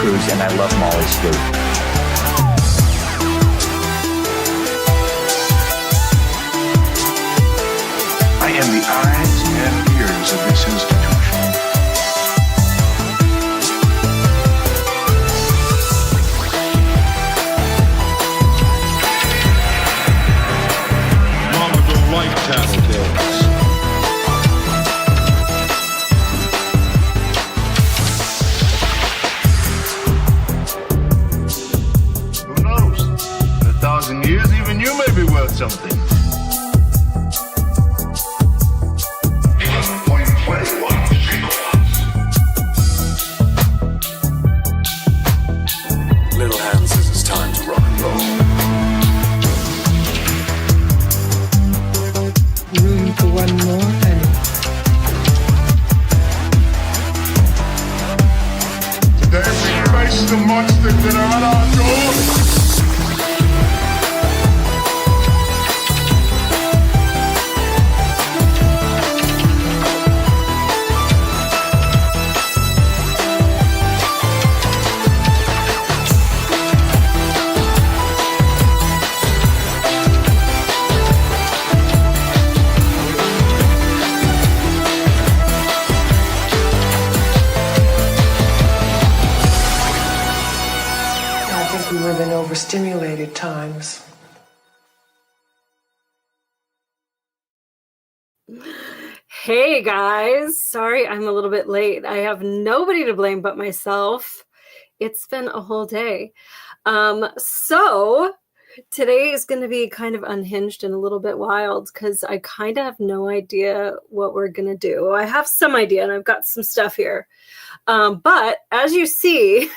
Cruise, and I love Molly's flute. I am the eyes and ears of this institution. Mama don't like tattletales. Who knows? In 1,000 years, even you may be worth something. Little hand says it's time to rock and roll. Room for one more penny. Today we face the monsters that are at our door. I think we live in overstimulated times. Hey guys, sorry I'm a little bit late. I have nobody to blame but myself. It's been a whole day. So today is going to be kind of unhinged and a little bit wild because I kind of have no idea what we're going to do. I have some idea and I've got some stuff here. But as you see,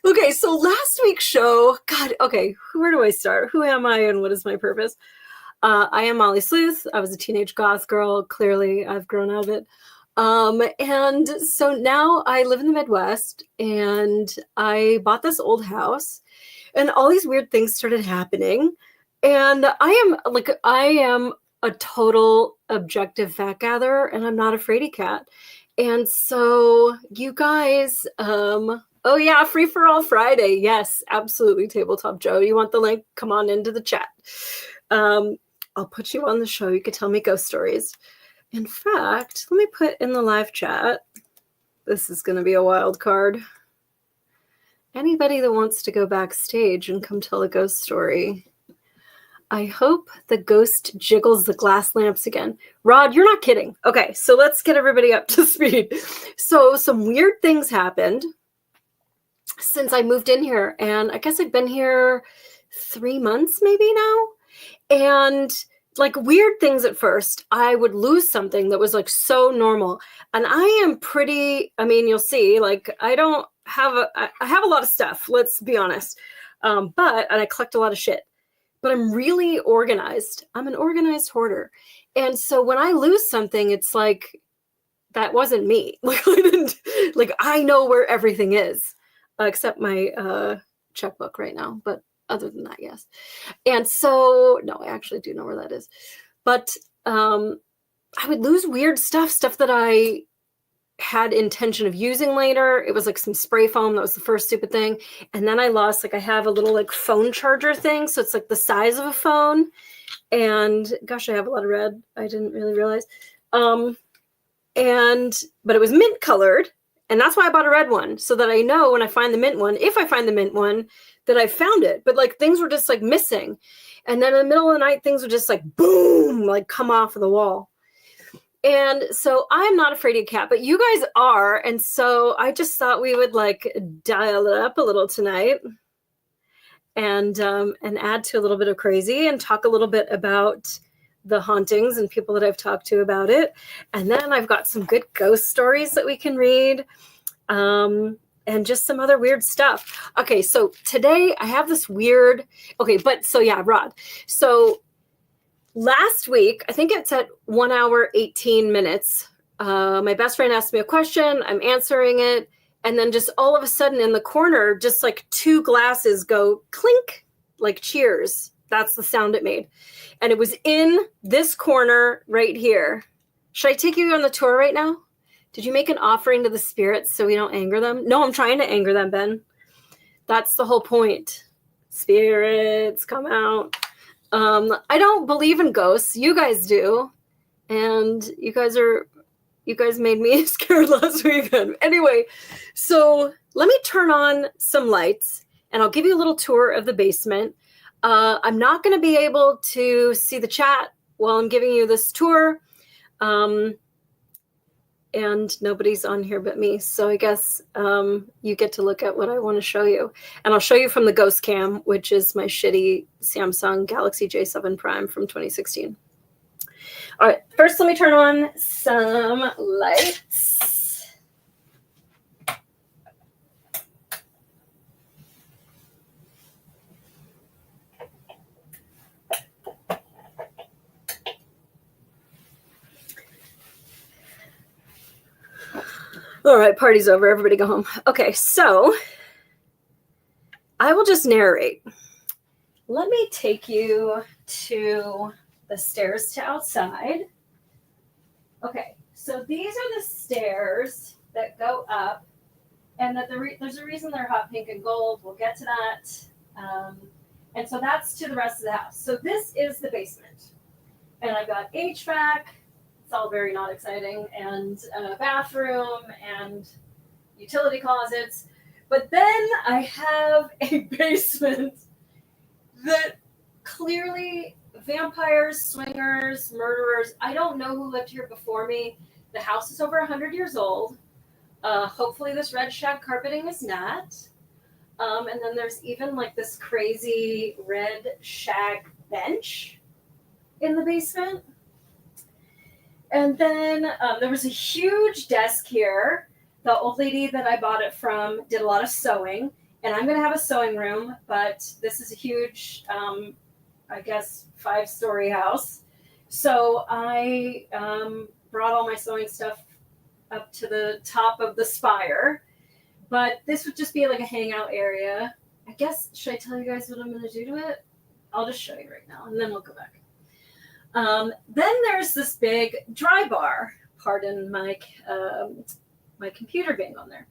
okay, so last week's show, God, okay, where do I start? Who am I and what is my purpose? I am Molly Sleuth. I was a teenage goth girl. Clearly, I've grown out of it. And so now I live in the Midwest and I bought this old house and all these weird things started happening. And I am a total objective fact gatherer and I'm not a fraidy cat. And so you guys, oh yeah, Free for All Friday. Yes, absolutely. Tabletop Joe. You want the link? Come on into the chat. I'll put you on the show. You could tell me ghost stories. In fact, let me put in the live chat. This is going to be a wild card. Anybody that wants to go backstage and come tell a ghost story. I hope the ghost jiggles the glass lamps again. Rod, you're not kidding. Okay, so let's get everybody up to speed. So some weird things happened since I moved in here. And I guess I've been here 3 months maybe now. And like weird things at first, I would lose something that was like so normal. And I am pretty, I mean, you'll see, like I have a lot of stuff, let's be honest. And I collect a lot of shit, but I'm really organized. I'm an organized hoarder. And so when I lose something, it's like, that wasn't me. Like I know where everything is, except my checkbook right now. But other than that, yes. And so, no, I actually do know where that is. But I would lose weird stuff that I had intention of using later. It was like some spray foam. That was the first stupid thing. And then I lost, like I have a little like phone charger thing. So it's like the size of a phone. And gosh, I have a lot of red. I didn't really realize. But it was mint colored. And that's why I bought a red one. So that I know when I find the mint one, if I find the mint one, that I found it. But like things were just like missing. And then in the middle of the night, things would just like boom, like come off of the wall. And so I'm not afraid of cat, but you guys are. And so I just thought we would like dial it up a little tonight and add to a little bit of crazy and talk a little bit about the hauntings and people that I've talked to about it. And then I've got some good ghost stories that we can read. And just some other weird stuff. Okay, so today I have this weird, Rod. So last week, I think it's at 1 hour, 18 minutes. My best friend asked me a question. I'm answering it. And then just all of a sudden in the corner, just like 2 glasses go clink, like cheers. That's the sound it made. And it was in this corner right here. Should I take you on the tour right now? Did you make an offering to the spirits so we don't anger them? No, I'm trying to anger them, Ben. That's the whole point. Spirits, come out. I don't believe in ghosts. You guys do. And you guys made me scared last weekend. Anyway, so let me turn on some lights and I'll give you a little tour of the basement. I'm not going to be able to see the chat while I'm giving you this tour. And nobody's on here but me. So I guess you get to look at what I want to show you. And I'll show you from the Ghost Cam, which is my shitty Samsung Galaxy J7 Prime from 2016. All right, first let me turn on some lights. All right, party's over. Everybody go home. Okay, so I will just narrate. Let me take you to the stairs to outside. Okay, so these are the stairs that go up, and that there's a reason they're hot pink and gold. We'll get to that. And so that's to the rest of the house. So this is the basement. And I've got HVAC. It's all very not exciting, and a bathroom and utility closets. But then I have a basement that clearly vampires, swingers, murderers. I don't know who lived here before me. The house is over 100 years old. Hopefully this red shag carpeting is not. And then there's even like this crazy red shag bench in the basement. And then there was a huge desk here. The old lady that I bought it from did a lot of sewing. And I'm going to have a sewing room, but this is a huge, I guess, 5-story house. So I brought all my sewing stuff up to the top of the spire. But this would just be like a hangout area. I guess, should I tell you guys what I'm going to do to it? I'll just show you right now, and then we'll go back. Then there's this big dry bar. Pardon my my computer being on there.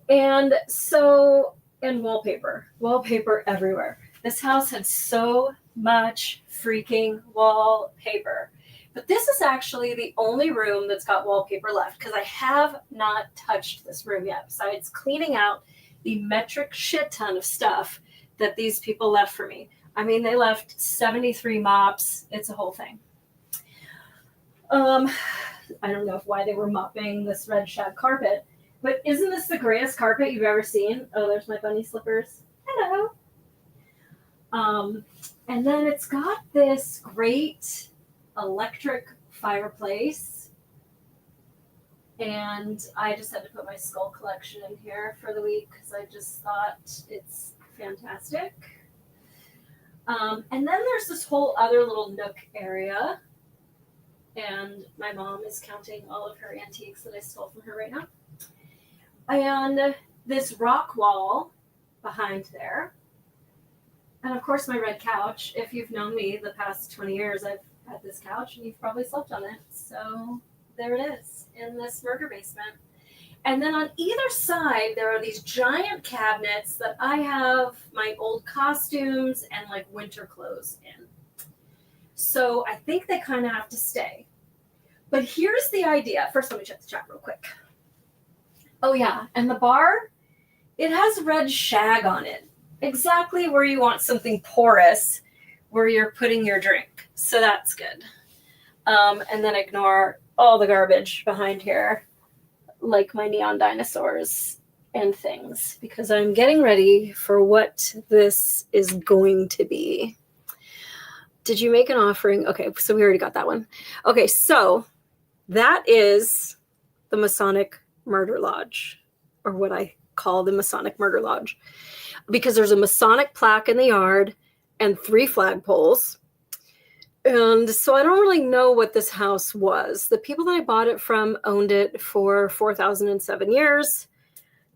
And so, and wallpaper everywhere. This house had so much freaking wallpaper. But this is actually the only room that's got wallpaper left, because I have not touched this room yet, besides cleaning out the metric shit ton of stuff that these people left for me. I mean, they left 73 mops. It's a whole thing. I don't know why they were mopping this red shag carpet, but isn't this the grayest carpet you've ever seen? Oh, there's my bunny slippers. Hello. And then it's got this great electric fireplace. And I just had to put my skull collection in here for the week because I just thought it's fantastic. And then there's this whole other little nook area. And my mom is counting all of her antiques that I stole from her right now. And this rock wall behind there. And of course, my red couch. If you've known me the past 20 years, I've had this couch and you've probably slept on it. So there it is in this murder basement. And then on either side, there are these giant cabinets that I have my old costumes and like winter clothes in. So I think they kind of have to stay. But here's the idea. First, let me check the chat real quick. Oh yeah, and the bar, it has red shag on it. Exactly where you want something porous, where you're putting your drink. So that's good. And then ignore all the garbage behind here, like my neon dinosaurs and things, because I'm getting ready for what this is going to be. Did you make an offering? Okay, so we already got that one. Okay, so that is the Masonic Murder Lodge, or what I call the Masonic Murder Lodge, because there's a Masonic plaque in the yard and 3 flagpoles. And so I don't really know what this house was. The people that I bought it from owned it for 4,007 years.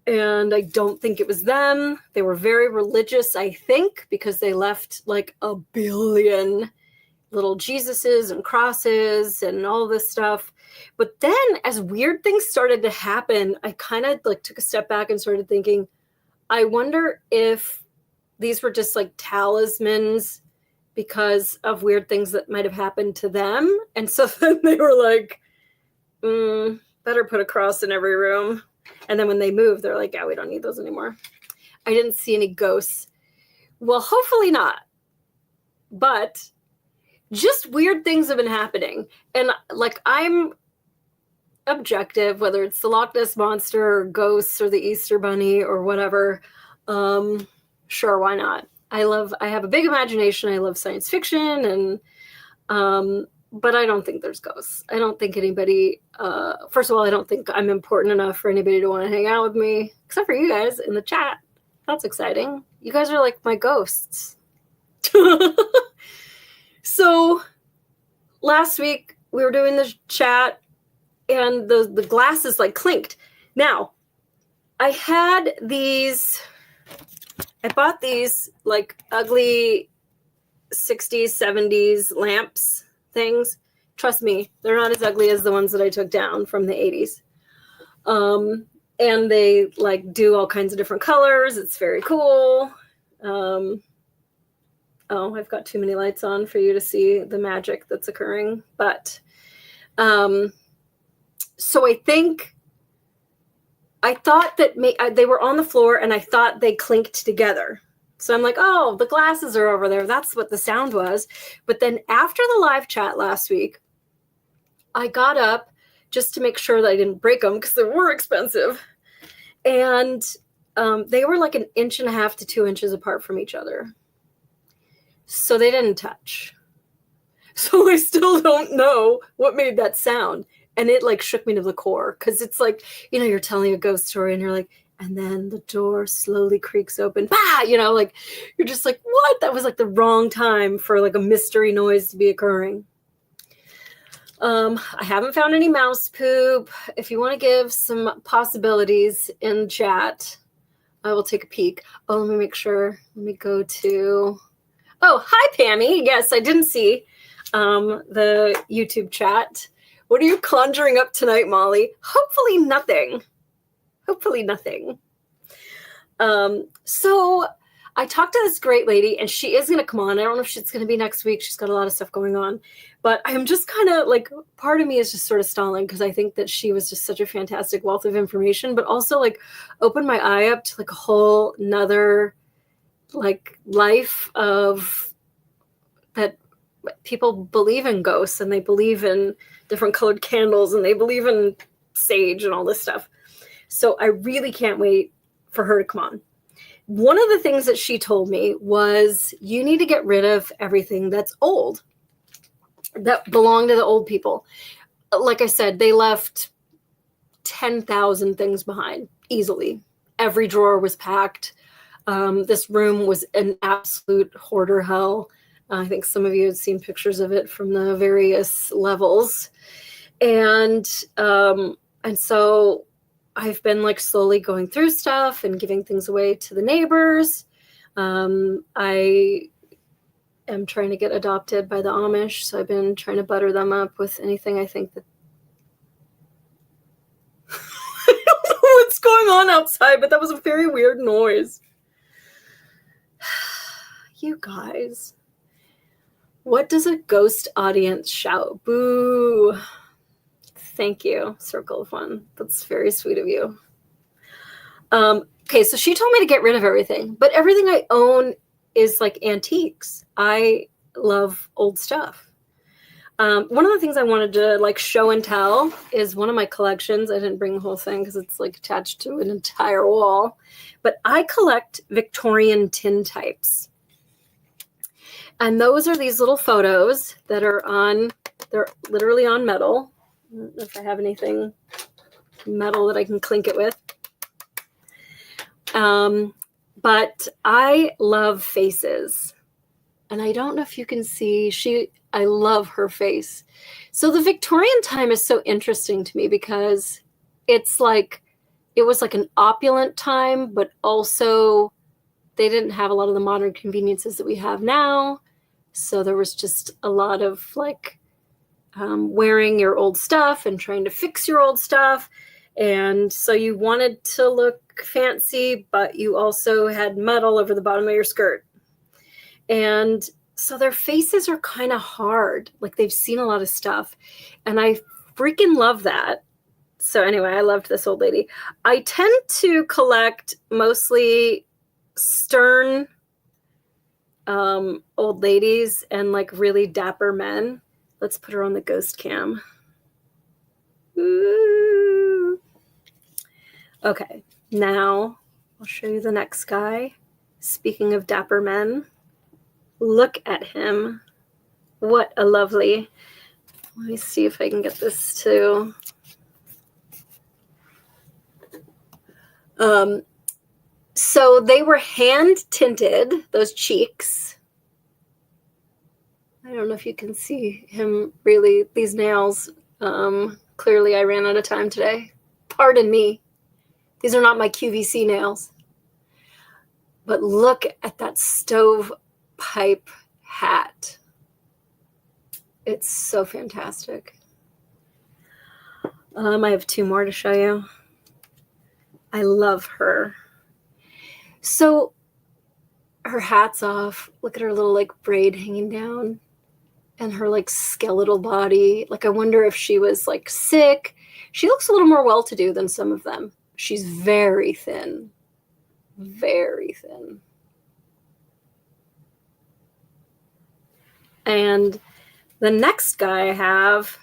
And I don't think it was them. They were very religious, I think, because they left like $1 billion little Jesuses and crosses and all this stuff. But then as weird things started to happen, I kind of like took a step back and started thinking, I wonder if these were just like talismans because of weird things that might have happened to them. And so then they were like, better put a cross in every room. And then when they moved, they're like, yeah, we don't need those anymore. I didn't see any ghosts. Well, hopefully not. But just weird things have been happening. And like, I'm objective, whether it's the Loch Ness Monster or ghosts or the Easter Bunny or whatever. Sure, why not? I have a big imagination. I love science fiction, and but I don't think there's ghosts. I don't think anybody, first of all, I don't think I'm important enough for anybody to want to hang out with me, except for you guys in the chat. That's exciting. You guys are like my ghosts. So last week we were doing the chat and the glasses like clinked. Now, I bought these like ugly 60s, 70s lamps things. Trust me, they're not as ugly as the ones that I took down from the 80s. And they like do all kinds of different colors. It's very cool. Oh, I've got too many lights on for you to see the magic that's occurring. But so I thought that they were on the floor and I thought they clinked together. So I'm like, oh, the glasses are over there. That's what the sound was. But then after the live chat last week, I got up just to make sure that I didn't break them because they were expensive. And they were like 1.5 inches to 2 inches apart from each other. So they didn't touch. So I still don't know what made that sound. And it like shook me to the core because it's like, you know, you're telling a ghost story and you're like, and then the door slowly creaks open. Bah! You know, like you're just like, what? That was like the wrong time for like a mystery noise to be occurring. I haven't found any mouse poop. If you want to give some possibilities in chat, I will take a peek. Oh, let me make sure. Let me go to... Oh, hi, Pammy. Yes, I didn't see the YouTube chat. What are you conjuring up tonight, Molly? Hopefully nothing. Hopefully nothing. So I talked to this great lady, and she is going to come on. I don't know if she's going to be next week. She's got a lot of stuff going on. But I'm just kind of like, part of me is just sort of stalling because I think that she was just such a fantastic wealth of information, but also like opened my eye up to like a whole nother like life of that people believe in ghosts and they believe in different colored candles and they believe in sage and all this stuff. So I really can't wait for her to come on. One of the things that she told me was you need to get rid of everything that's old, that belonged to the old people. Like I said, they left 10,000 things behind easily. Every drawer was packed. This room was an absolute hoarder hell. I think some of you had seen pictures of it from the various levels. And so I've been like slowly going through stuff and giving things away to the neighbors. I am trying to get adopted by the Amish. So I've been trying to butter them up with anything I think that I don't know what's going on outside, but that was a very weird noise. You guys, what does a ghost audience shout? Boo. Thank you, Circle of One. That's very sweet of you. Okay, so she told me to get rid of everything, but everything I own is like antiques. I love old stuff. One of the things I wanted to like show and tell is one of my collections. I didn't bring the whole thing because it's like attached to an entire wall, but I collect Victorian tin types. And those are these little photos that are they're literally on metal. I don't know if I have anything metal that I can clink it with. But I love faces. And I don't know if you can see, I love her face. So the Victorian time is so interesting to me because it was like an opulent time, but also they didn't have a lot of the modern conveniences that we have now. So there was just a lot of like wearing your old stuff and trying to fix your old stuff. And so you wanted to look fancy, but you also had mud all over the bottom of your skirt. And so their faces are kind of hard. Like they've seen a lot of stuff. And I freaking love that. So anyway, I loved this old lady. I tend to collect mostly stern old ladies and like really dapper men. Let's put her on the ghost cam. Ooh. Okay, now I'll show you the next guy. Speaking of dapper men, look at him. What a lovely. Let me see if I can get this to. So they were hand tinted, those cheeks. I don't know if you can see him really, these nails. Clearly I ran out of time today. Pardon me. These are not my QVC nails. But look at that stovepipe hat. It's so fantastic. I have two more to show you. I love her. So her hat's off. Look at her little like braid hanging down and her like skeletal body. Like I wonder if she was like sick. She looks a little more well-to-do than some of them. She's very thin. Very thin. And the next guy I have,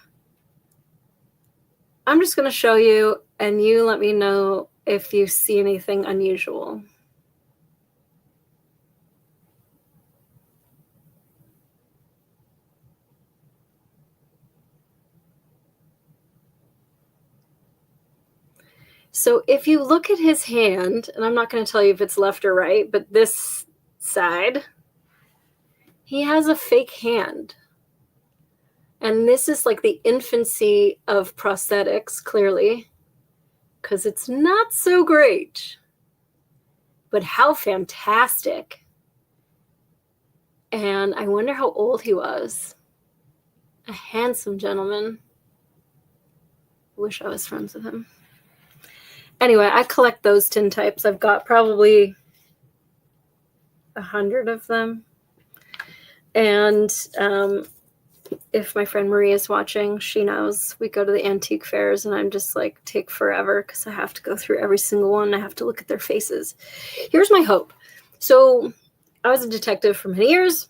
I'm just going to show you and you let me know if you see anything unusual. So if you look at his hand, and I'm not going to tell you if it's left or right, but this side, he has a fake hand. And this is like the infancy of prosthetics, clearly, because it's not so great. But how fantastic. And I wonder how old he was. A handsome gentleman. Wish I was friends with him. Anyway, I collect those tin types. I've got probably 100 of them. And if my friend Marie is watching, she knows we go to the antique fairs and I'm just like, take forever because I have to go through every single one. I have to look at their faces. Here's my hope. So I was a detective for many years.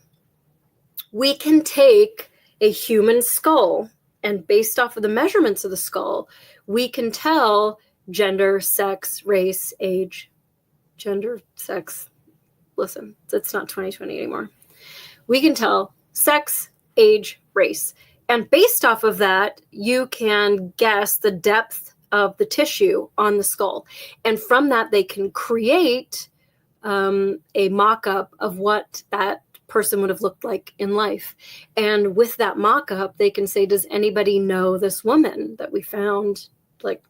We can take a human skull and based off of the measurements of the skull, we can tell gender, sex, race, age, gender, sex. Listen, it's not 2020 anymore. We can tell sex, age, race. And based off of that, you can guess the depth of the tissue on the skull. And from that, they can create a mock-up of what that person would have looked like in life. And with that mock-up, they can say, does anybody know this woman that we found like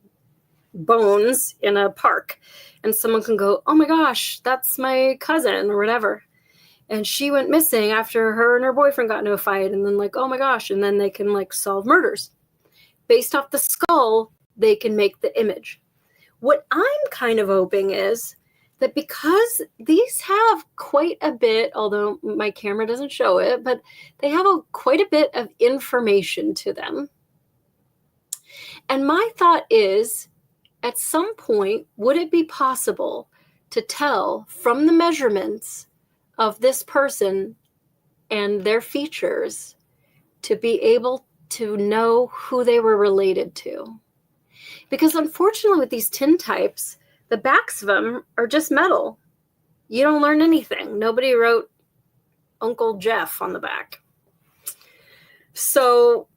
bones in a park? And someone can go, oh my gosh, that's my cousin or whatever. And she went missing after her and her boyfriend got into a fight. And then like, oh my gosh. And then they can like solve murders. Based off the skull, they can make the image. What I'm kind of hoping is that because these have quite a bit, although my camera doesn't show it, but they have quite a bit of information to them. And my thought is, at some point, would it be possible to tell from the measurements of this person and their features to be able to know who they were related to? Because unfortunately with these tin types, the backs of them are just metal. You don't learn anything. Nobody wrote Uncle Jeff on the back. So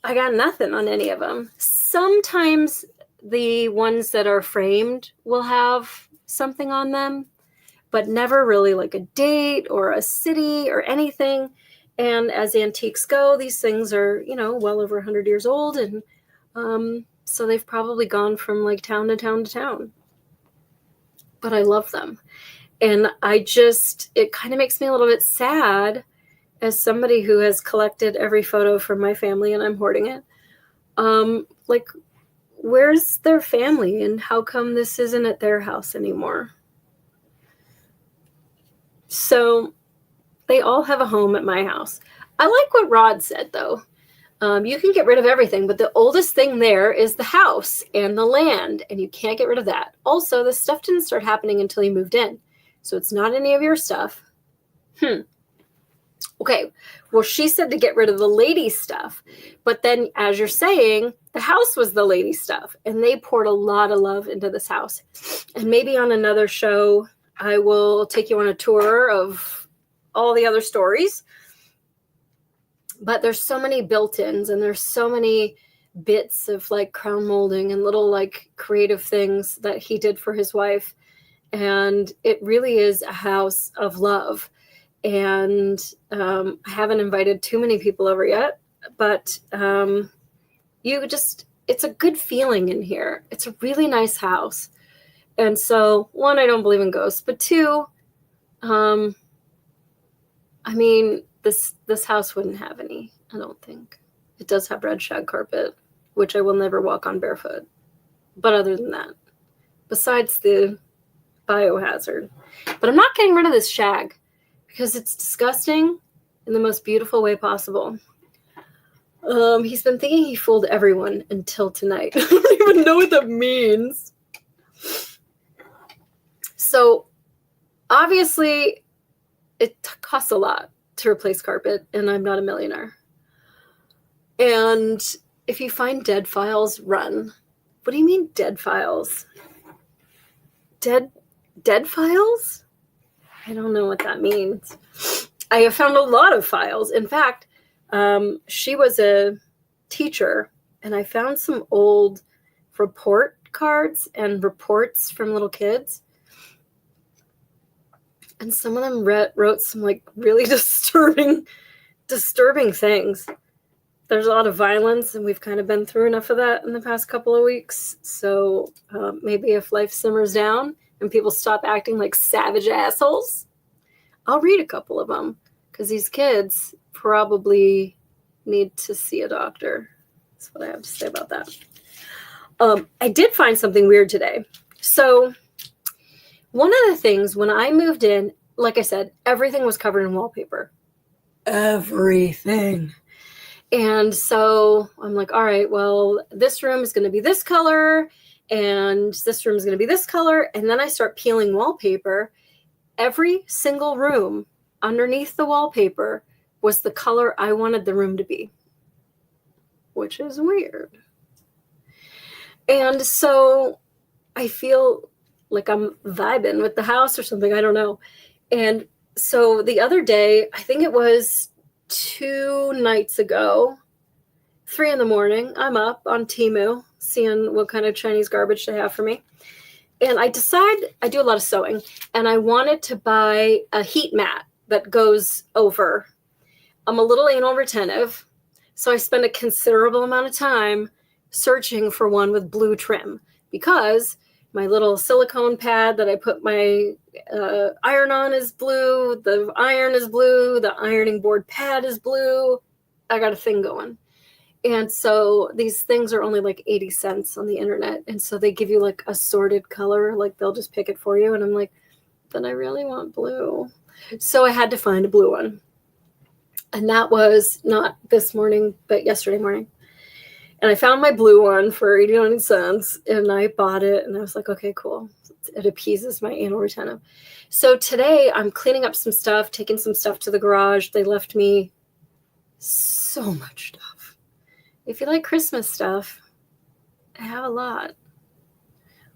I got nothing on any of them. Sometimes the ones that are framed will have something on them, but never really like a date or a city or anything. And as antiques go, these things are, well over 100 years old. And so they've probably gone from like town to town to town. But I love them. And it kind of makes me a little bit sad as somebody who has collected every photo from my family and I'm hoarding it, like, where's their family and how come this isn't at their house anymore? So they all have a home at my house. I like what Rod said, though. You can get rid of everything, but the oldest thing there is the house and the land, and you can't get rid of that. Also, this stuff didn't start happening until you moved in, so it's not any of your stuff. Okay, well, she said to get rid of the lady stuff, but then, as you're saying, the house was the lady stuff, and they poured a lot of love into this house. And maybe on another show, I will take you on a tour of all the other stories. But there's so many built-ins, and there's so many bits of like crown molding and little like creative things that he did for his wife. And it really is a house of love. And I haven't invited too many people over yet, but it's a good feeling in here. It's a really nice house. And so, one, I don't believe in ghosts, but two, I mean, this house wouldn't have any, I don't think. It does have red shag carpet, which I will never walk on barefoot. But other than that, besides the biohazard. But I'm not getting rid of this shag because it's disgusting in the most beautiful way possible. He's been thinking he fooled everyone until tonight. I don't even know what that means. So, obviously, it costs a lot to replace carpet, and I'm not a millionaire. And if you find dead files, run. What do you mean dead files? Dead files? I don't know what that means. I have found a lot of files. In fact, she was a teacher, and I found some old report cards and reports from little kids. And some of them wrote some like really disturbing things. There's a lot of violence, and we've kind of been through enough of that in the past couple of weeks. So maybe if life simmers down and people stop acting like savage assholes, I'll read a couple of them, because these kids probably need to see a doctor. That's what I have to say about that. I did find something weird today. So one of the things, when I moved in, like I said, everything was covered in wallpaper. Everything. And so I'm like, all right, well, this room is going to be this color, and this room is going to be this color. And then I start peeling wallpaper. Every single room underneath the wallpaper was the color I wanted the room to be, which is weird. And so I feel like I'm vibing with the house or something. I don't know. And so the other day, I think it was 2 nights ago, 3 a.m, I'm up on Temu seeing what kind of Chinese garbage they have for me. And I do a lot of sewing, and I wanted to buy a heat mat that goes over. I'm a little anal retentive, so I spend a considerable amount of time searching for one with blue trim, because my little silicone pad that I put my iron on is blue, the iron is blue, the ironing board pad is blue. I got a thing going. And so these things are only like 80 cents on the internet. And so they give you like a sorted color, like they'll just pick it for you. And I'm like, but I really want blue. So I had to find a blue one. And that was not this morning, but yesterday morning. And I found my blue one for 89 cents, and I bought it, and I was like, okay, cool. It appeases my anal retentive. So today I'm cleaning up some stuff, taking some stuff to the garage. They left me so much stuff. If you like Christmas stuff, I have a lot.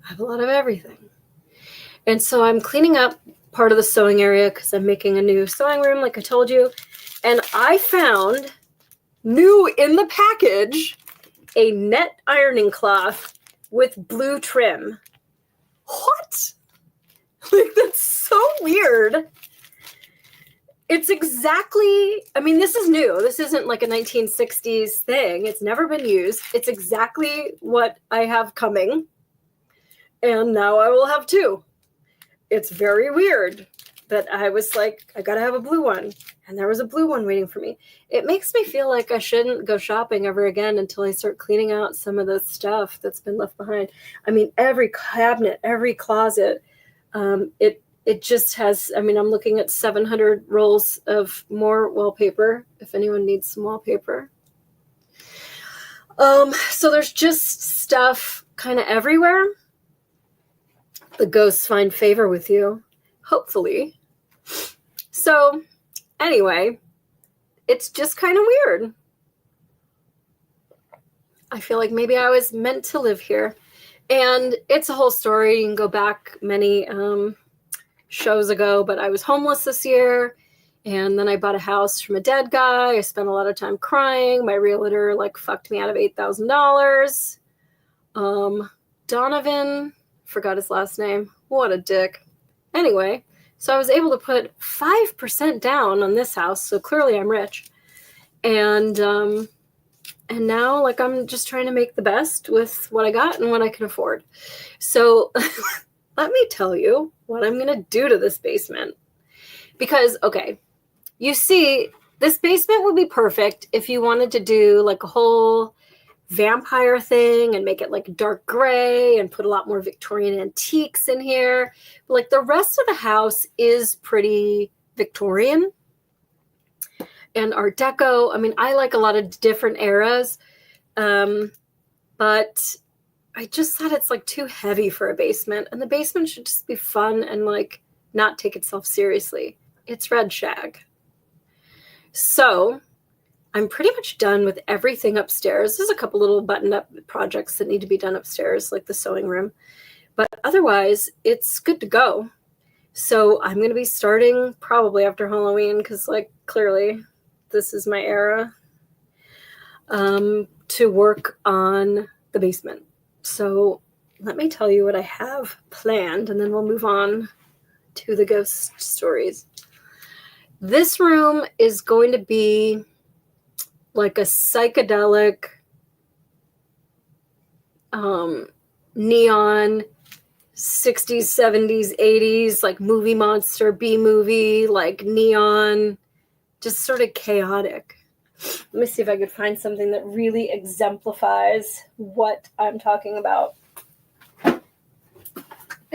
I have a lot of everything. And so I'm cleaning up part of the sewing area because I'm making a new sewing room, like I told you. And I found new in the package a net ironing cloth with blue trim. What? Like, that's so weird. It's exactly, I mean, this is new. This isn't like a 1960s thing. It's never been used. It's exactly what I have coming. And now I will have 2. It's very weird. that I was like, I gotta have a blue one. And there was a blue one waiting for me. It makes me feel like I shouldn't go shopping ever again until I start cleaning out some of the stuff that's been left behind. I mean, every cabinet, every closet, it just has, I mean, I'm looking at 700 rolls of more wallpaper, if anyone needs some wallpaper. So there's just stuff kind of everywhere. The ghosts find favor with you, hopefully. So anyway, it's just kind of weird. I feel like maybe I was meant to live here. And it's a whole story. You can go back many shows ago, but I was homeless this year. And then I bought a house from a dead guy. I spent a lot of time crying. My realtor like fucked me out of $8,000. Donovan, forgot his last name. What a dick. Anyway, so I was able to put 5% down on this house. So clearly I'm rich. And now like I'm just trying to make the best with what I got and what I can afford. So let me tell you what I'm going to do to this basement. Because, okay, you see, this basement would be perfect if you wanted to do like a whole vampire thing and make it like dark gray and put a lot more Victorian antiques in here. But, like the rest of the house is pretty Victorian and Art Deco. I mean, I like a lot of different eras, but I just thought it's like too heavy for a basement, and the basement should just be fun and like not take itself seriously. It's Red Shag. So I'm pretty much done with everything upstairs. There's a couple little button-up projects that need to be done upstairs, like the sewing room. But otherwise, it's good to go. So I'm going to be starting probably after Halloween because, like, clearly this is my era to work on the basement. So let me tell you what I have planned, and then we'll move on to the ghost stories. This room is going to be like a psychedelic neon 60s, 70s, 80s, like movie monster, B-movie, like neon, just sort of chaotic. Let me see if I could find something that really exemplifies what I'm talking about.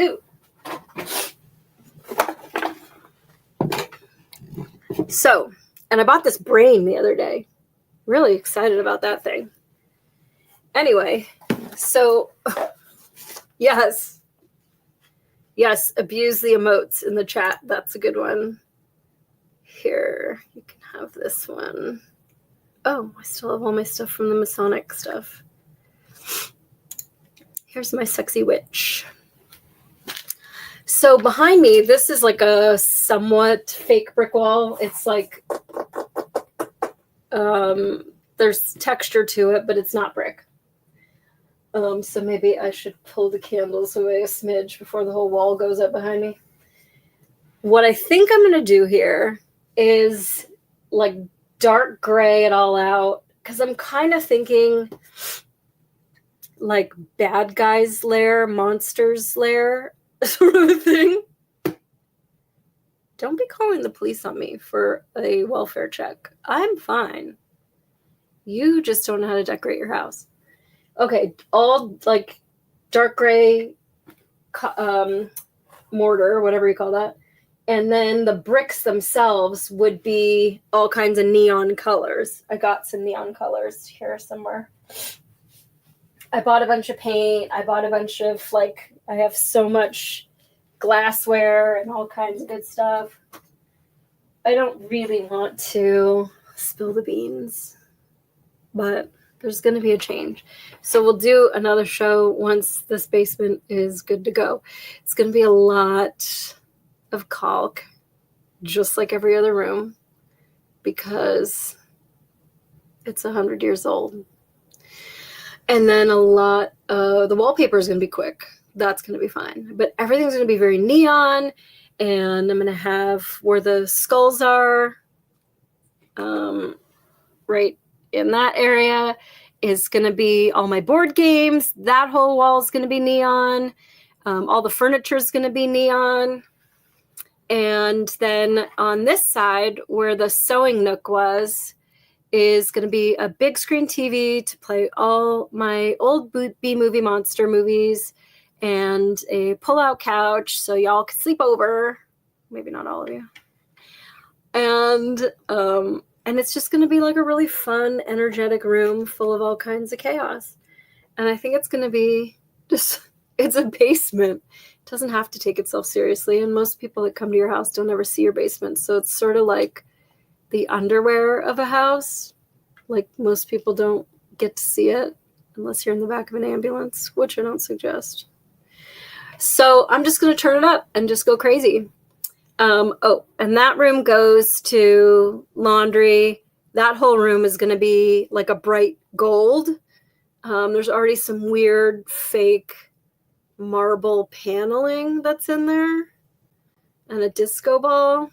Ooh. So, and I bought this brain the other day. Really excited about that thing. Anyway, so yes, abuse the emotes in the chat. That's a good one. Here, you can have this one. Oh, I still have all my stuff from the Masonic stuff. Here's my sexy witch. So behind me, this is like a somewhat fake brick wall. It's like, there's texture to it, but it's not brick. So maybe I should pull the candles away a smidge before the whole wall goes up behind me. What I think I'm going to do here is like dark gray it all out, because I'm kind of thinking like bad guys lair, monsters lair sort of a thing. Don't be calling the police on me for a welfare check. I'm fine. You just don't know how to decorate your house. Okay, all like dark gray mortar, whatever you call that. And then the bricks themselves would be all kinds of neon colors. I got some neon colors here somewhere. I bought a bunch of paint. I bought a bunch of, like, I have so much glassware and all kinds of good stuff. I don't really want to spill the beans, but there's going to be a change. So we'll do another show once this basement is good to go. It's going to be a lot of caulk, just like every other room, because it's 100 years old. And then a lot of the wallpaper is going to be quick. That's going to be fine. But everything's going to be very neon, and I'm going to have where the skulls are, right in that area is going to be all my board games. That whole wall is going to be neon. All the furniture is going to be neon. And then on this side, where the sewing nook was, is going to be a big screen TV to play all my old B-movie monster movies, and a pull-out couch so y'all can sleep over. Maybe not all of you. And it's just going to be like a really fun, energetic room full of all kinds of chaos. And I think it's going to be just, it's a basement. It doesn't have to take itself seriously. And most people that come to your house don't ever see your basement. So it's sort of like the underwear of a house. Like most people don't get to see it unless you're in the back of an ambulance, which I don't suggest. So I'm just going to turn it up and just go crazy. And that room goes to laundry. That whole room is going to be like a bright gold. There's already some weird fake marble paneling that's in there, and a disco ball.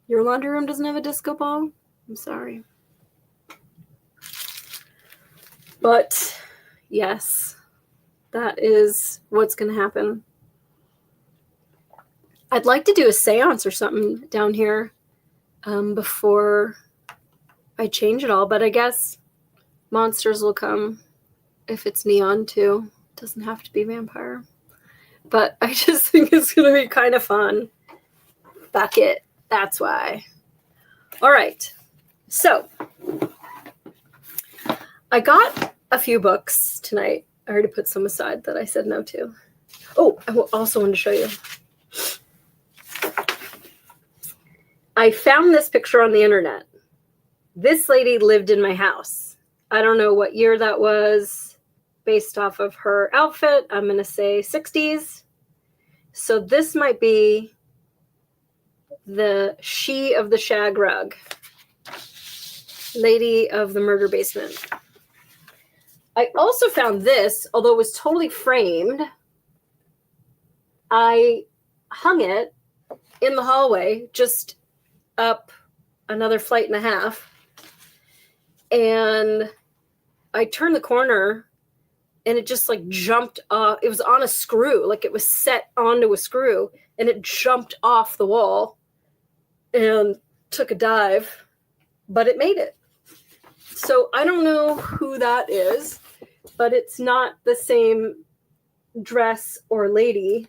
Your laundry room doesn't have a disco ball? I'm sorry. But yes, that is what's going to happen. I'd like to do a seance or something down here before I change it all, but I guess monsters will come if it's neon too. It doesn't have to be vampire. But I just think it's going to be kind of fun. Fuck it. That's why. All right. So I got a few books tonight. I already put some aside that I said no to. Oh, I also wanted to show you. I found this picture on the internet. This lady lived in my house. I don't know what year that was based off of her outfit. I'm going to say 60s. So this might be the she of the shag rug. Lady of the murder basement. I also found this, although it was totally framed. I hung it in the hallway, just up another flight and a half. And I turned the corner and it just like jumped off. It was on a screw, like it was set onto a screw, and it jumped off the wall and took a dive, but it made it. So I don't know who that is, but it's not the same dress or lady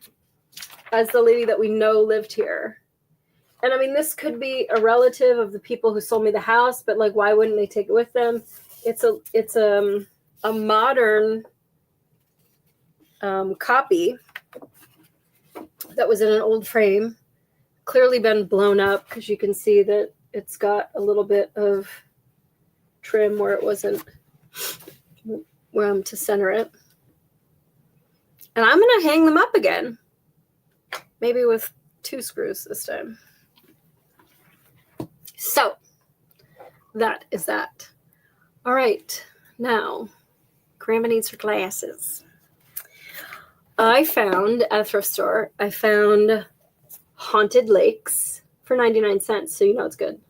as the lady that we know lived here. And I mean, this could be a relative of the people who sold me the house, but like, why wouldn't they take it with them? It's a modern copy that was in an old frame, clearly been blown up because you can see that it's got a little bit of trim where it wasn't to center it. And I'm going to hang them up again, maybe with 2 screws this time. So that is that. All right, now Grandma needs her glasses. I found at a thrift store, I found Haunted Lakes for 99 cents, so you know it's good.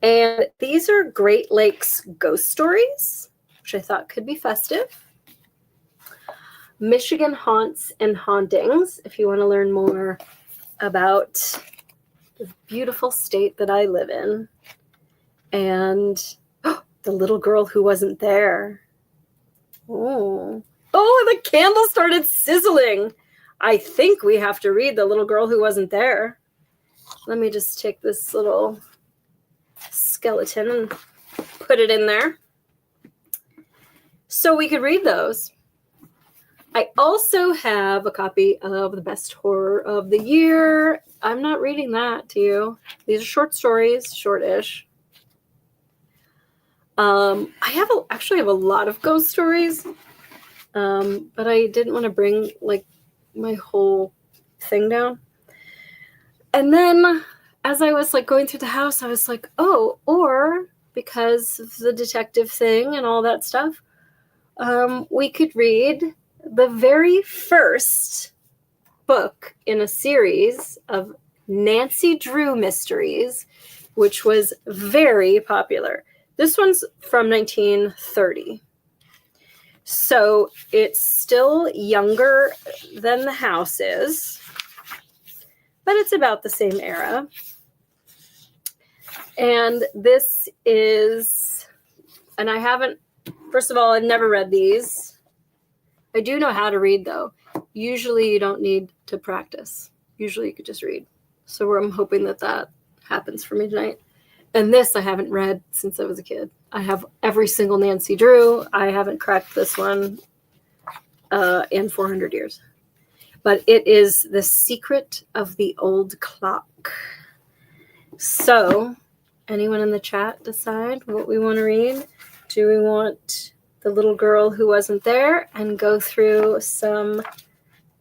And these are Great Lakes ghost stories, which I thought could be festive. Michigan Haunts and Hauntings, if you want to learn more about the beautiful state that I live in. And the little girl who wasn't there. Oh, the candle started sizzling. I think we have to read The Little Girl Who Wasn't There. Let me just take this little skeleton and put it in there. So we could read those. I also have a copy of The Best Horror of the Year. I'm not reading that to you. These are short stories, short-ish. I actually have a lot of ghost stories, but I didn't want to bring like my whole thing down. And then as I was like going through the house, I was like, oh, or because of the detective thing and all that stuff, we could read the very first book in a series of Nancy Drew mysteries, which was very popular. This one's from 1930. So it's still younger than the house is. but it's about the same era. And this is, and I haven't, first of all, I've never read these. I do know how to read, though. Usually you don't need to practice. Usually you could just read. So I'm hoping that that happens for me tonight. And this I haven't read since I was a kid. I have every single Nancy Drew. I haven't cracked this one in 400 years. But it is The Secret of the Old Clock. So, anyone in the chat decide what we want to read? Do we want The Little Girl Who Wasn't There and go through some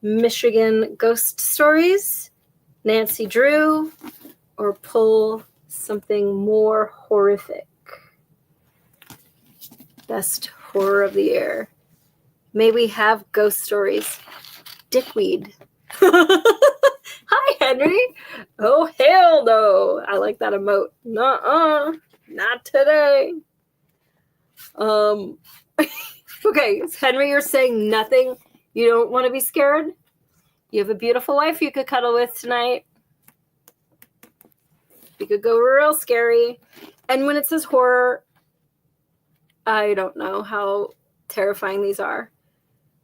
Michigan ghost stories, Nancy Drew, or pull something more horrific? Best horror of the year. May we have ghost stories. Dickweed. Hi, Henry. Oh, hell no. I like that emote. Nuh-uh. Not today. Okay, Henry, you're saying nothing. You don't want to be scared? You have a beautiful wife you could cuddle with tonight. You could go real scary. And when it says horror, I don't know how terrifying these are.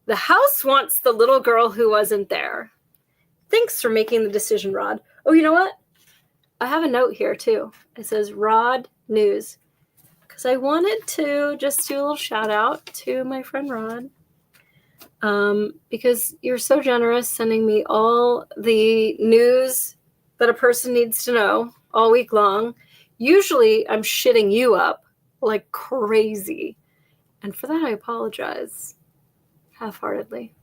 The house wants the little girl who wasn't there. Thanks for making the decision, Rod. Oh, you know what? I have a note here, too. It says Rod News. Because I wanted to just do a little shout out to my friend Rod. Because you're so generous sending me all the news that a person needs to know all week long. Usually I'm shitting you up like crazy. And for that, I apologize half-heartedly.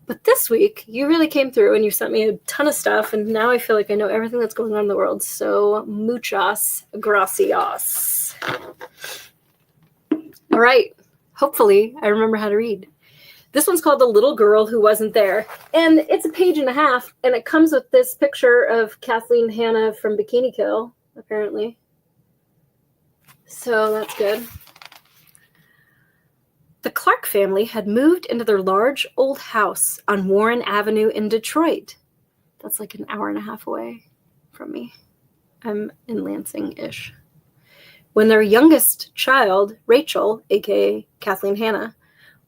But this week, you really came through and you sent me a ton of stuff, and now I feel like I know everything that's going on in the world. So, muchas gracias. All right. Hopefully, I remember how to read. This one's called The Little Girl Who Wasn't There. And it's a page and a half, and it comes with this picture of Kathleen Hanna from Bikini Kill, apparently. So, that's good. The Clark family had moved into their large old house on Warren Avenue in Detroit. That's like an hour and a half away from me. I'm in Lansing-ish. When their youngest child, Rachel, aka Kathleen Hanna,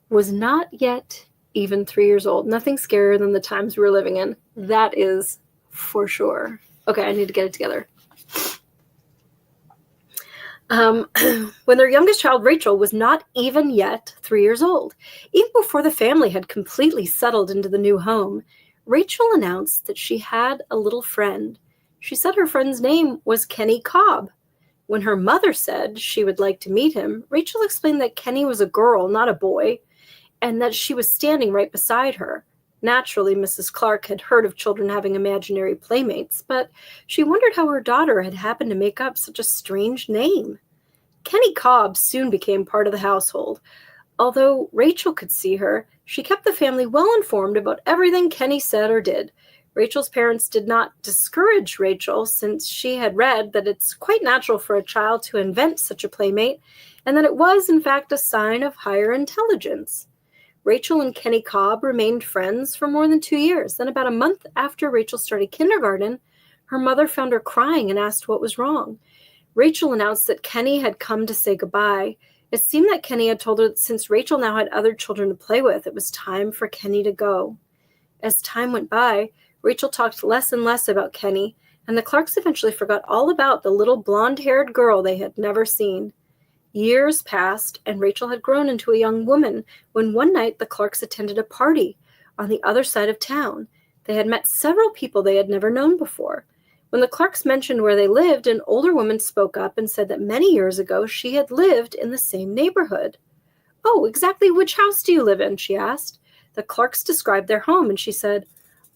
was not yet even 3 years old. Nothing scarier than the times we were living in. That is for sure. Okay, I need to get it together. When their youngest child, Rachel, was not even yet 3 years old. Even before the family had completely settled into the new home, Rachel announced that she had a little friend. She said her friend's name was Kenny Cobb. When her mother said she would like to meet him, Rachel explained that Kenny was a girl, not a boy, and that she was standing right beside her. Naturally, Mrs. Clark had heard of children having imaginary playmates, but she wondered how her daughter had happened to make up such a strange name. Kenny Cobb soon became part of the household. Although Rachel could see her, she kept the family well informed about everything Kenny said or did. Rachel's parents did not discourage Rachel, since she had read that it's quite natural for a child to invent such a playmate, and that it was, in fact, a sign of higher intelligence. Rachel and Kenny Cobb remained friends for more than 2 years. Then, about a month after Rachel started kindergarten, her mother found her crying and asked what was wrong. Rachel announced that Kenny had come to say goodbye. It seemed that Kenny had told her that since Rachel now had other children to play with, it was time for Kenny to go. As time went by, Rachel talked less and less about Kenny, and the Clarks eventually forgot all about the little blonde-haired girl they had never seen. Years passed, and Rachel had grown into a young woman when one night the Clarks attended a party on the other side of town. They had met several people they had never known before. When the Clarks mentioned where they lived, an older woman spoke up and said that many years ago she had lived in the same neighborhood. "Oh, exactly which house do you live in?" she asked. The Clarks described their home, and she said,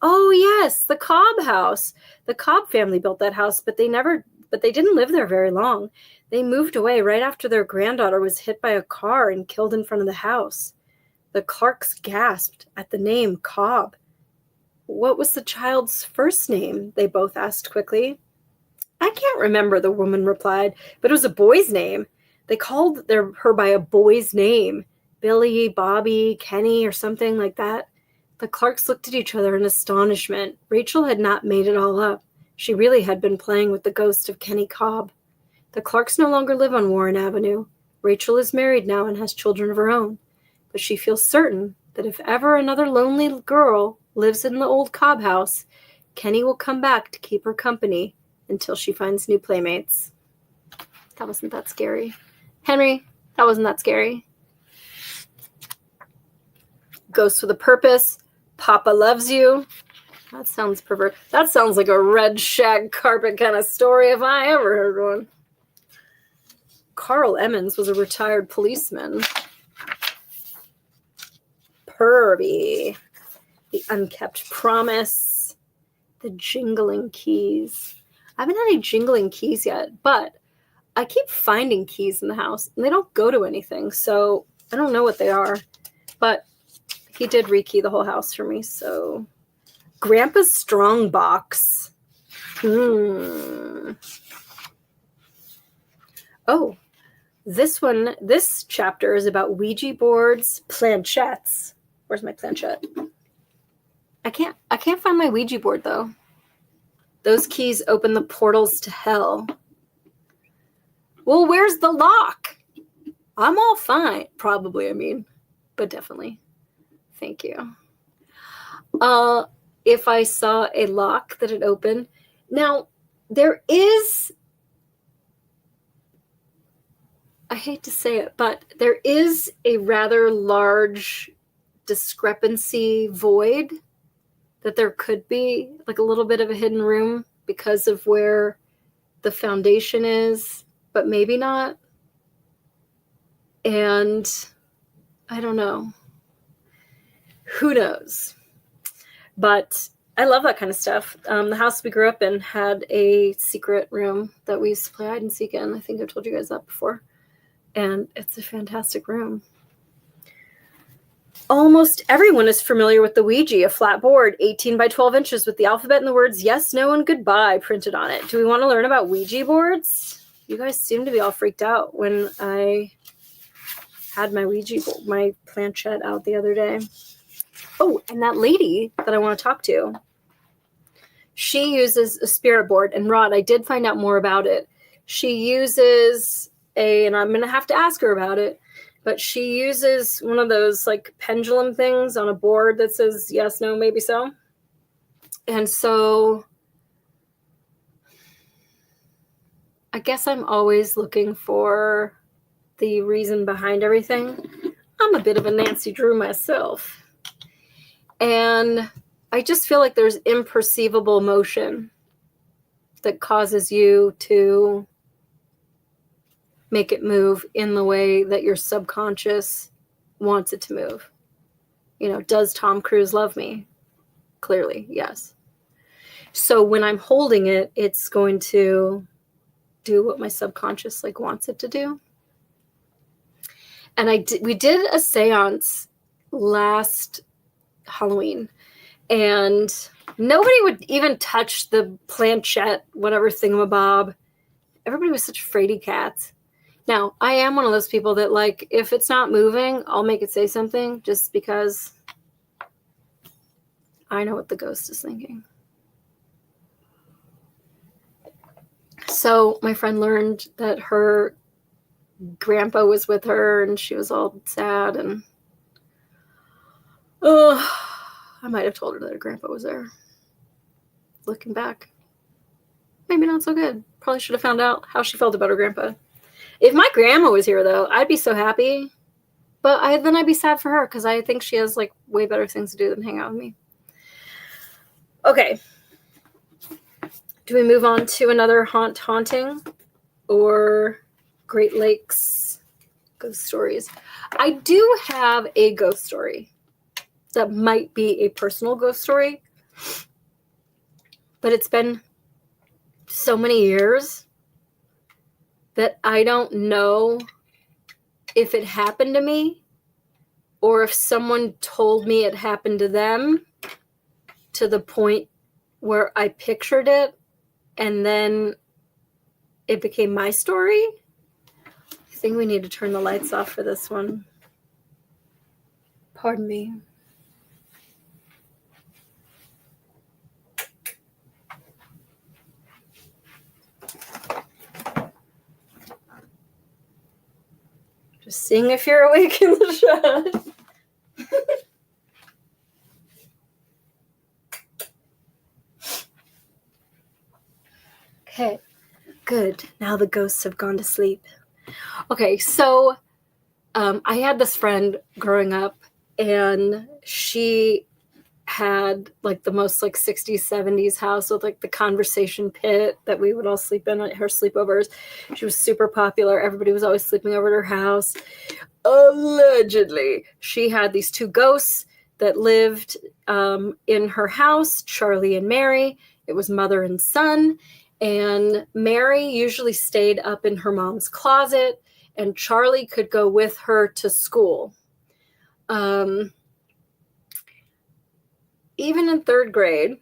"Oh, yes, the Cobb house. The Cobb family built that house, but they didn't live there very long. They moved away right after their granddaughter was hit by a car and killed in front of the house." The Clarks gasped at the name Cobb. "What was the child's first name?" they both asked quickly. "I can't remember," the woman replied, "but it was a boy's name. They called her by a boy's name, Billy, Bobby, Kenny, or something like that." The Clarks looked at each other in astonishment. Rachel had not made it all up. She really had been playing with the ghost of Kenny Cobb. The Clarks no longer live on Warren Avenue. Rachel is married now and has children of her own. But she feels certain that if ever another lonely girl lives in the old Cobb house, Kenny will come back to keep her company until she finds new playmates. That wasn't that scary. Henry, that wasn't that scary. Ghost with a purpose. Papa loves you. That sounds pervert. That sounds like a red shag carpet kind of story if I ever heard one. Carl Emmons was a retired policeman. Pervy. The unkept promise. The jingling keys. I haven't had any jingling keys yet, but I keep finding keys in the house, and they don't go to anything, so I don't know what they are. But he did rekey the whole house for me, so... Grandpa's strong box. Oh, this chapter is about Ouija boards, planchettes. Where's my planchette? I can't find my Ouija board though. Those keys open the portals to hell. Well, where's the lock? I'm all fine. Probably, I mean, but definitely. Thank you. If I saw a lock that had opened. Now, there is, I hate to say it, but there is a rather large discrepancy void that there could be, like a little bit of a hidden room because of where the foundation is, but maybe not. And I don't know. Who knows? But I love that kind of stuff. The house we grew up in had a secret room that we used to play hide and seek in. I think I've told you guys that before. And it's a fantastic room. Almost everyone is familiar with the Ouija, a flat board, 18 by 12 inches with the alphabet and the words yes, no, and goodbye printed on it. Do we want to learn about Ouija boards? You guys seem to be all freaked out when I had my Ouija board, my planchette out the other day. Oh, and that lady that I want to talk to, she uses a spirit board. And Rod, I did find out more about it. She uses and I'm going to have to ask her about it, but she uses one of those like pendulum things on a board that says yes, no, maybe so. And so I guess I'm always looking for the reason behind everything. I'm a bit of a Nancy Drew myself. And I just feel like there's imperceivable motion that causes you to make it move in the way that your subconscious wants it to move. You know, does Tom Cruise love me? Clearly, yes. So when I'm holding it, it's going to do what my subconscious like wants it to do. And we did a seance last Halloween, and nobody would even touch the planchette, whatever thingamabob. Everybody was such fraidy cats. Now, I am one of those people that, like, if it's not moving, I'll make it say something just because I know what the ghost is thinking. So my friend learned that her grandpa was with her and she was all sad, and I might have told her that her grandpa was there. Looking back, maybe not so good. Probably should have found out how she felt about her grandpa. If my grandma was here, though, I'd be so happy. But then I'd be sad for her because I think she has like way better things to do than hang out with me. Okay. Do we move on to another haunting or Great Lakes ghost stories? I do have a ghost story that might be a personal ghost story, but it's been so many years that I don't know if it happened to me or if someone told me it happened to them to the point where I pictured it and then it became my story. I think we need to turn the lights off for this one. Pardon me. Just seeing if you're awake in the chat. Okay, good. Now the ghosts have gone to sleep. Okay, so I had this friend growing up, and she had like the most like 60s 70s house with like the conversation pit that we would all sleep in at her sleepovers. She was super popular. Everybody was always sleeping over at her house. Allegedly, she had these two ghosts that lived in her house, Charlie and Mary. It was mother and son, and Mary usually stayed up in her mom's closet, and Charlie could go with her to school. Even in third grade,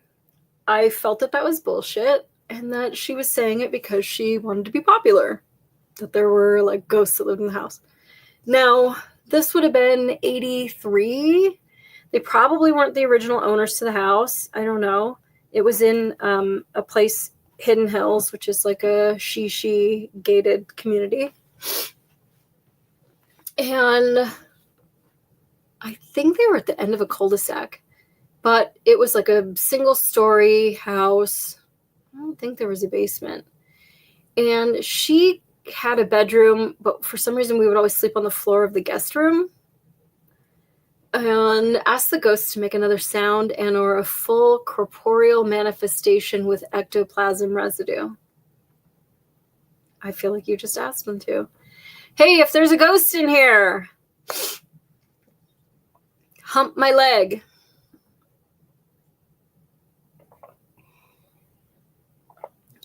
I felt that was bullshit and that she was saying it because she wanted to be popular, that there were like ghosts that lived in the house. Now, this would have been 83. They probably weren't the original owners to the house. I don't know. It was in a place, Hidden Hills, which is like a she gated community. And I think they were at the end of a cul-de-sac. But it was like a single-story house. I don't think there was a basement. And she had a bedroom, but for some reason we would always sleep on the floor of the guest room. And asked the ghosts to make another sound and or a full corporeal manifestation with ectoplasm residue. I feel like you just asked them to. Hey, if there's a ghost in here, hump my leg.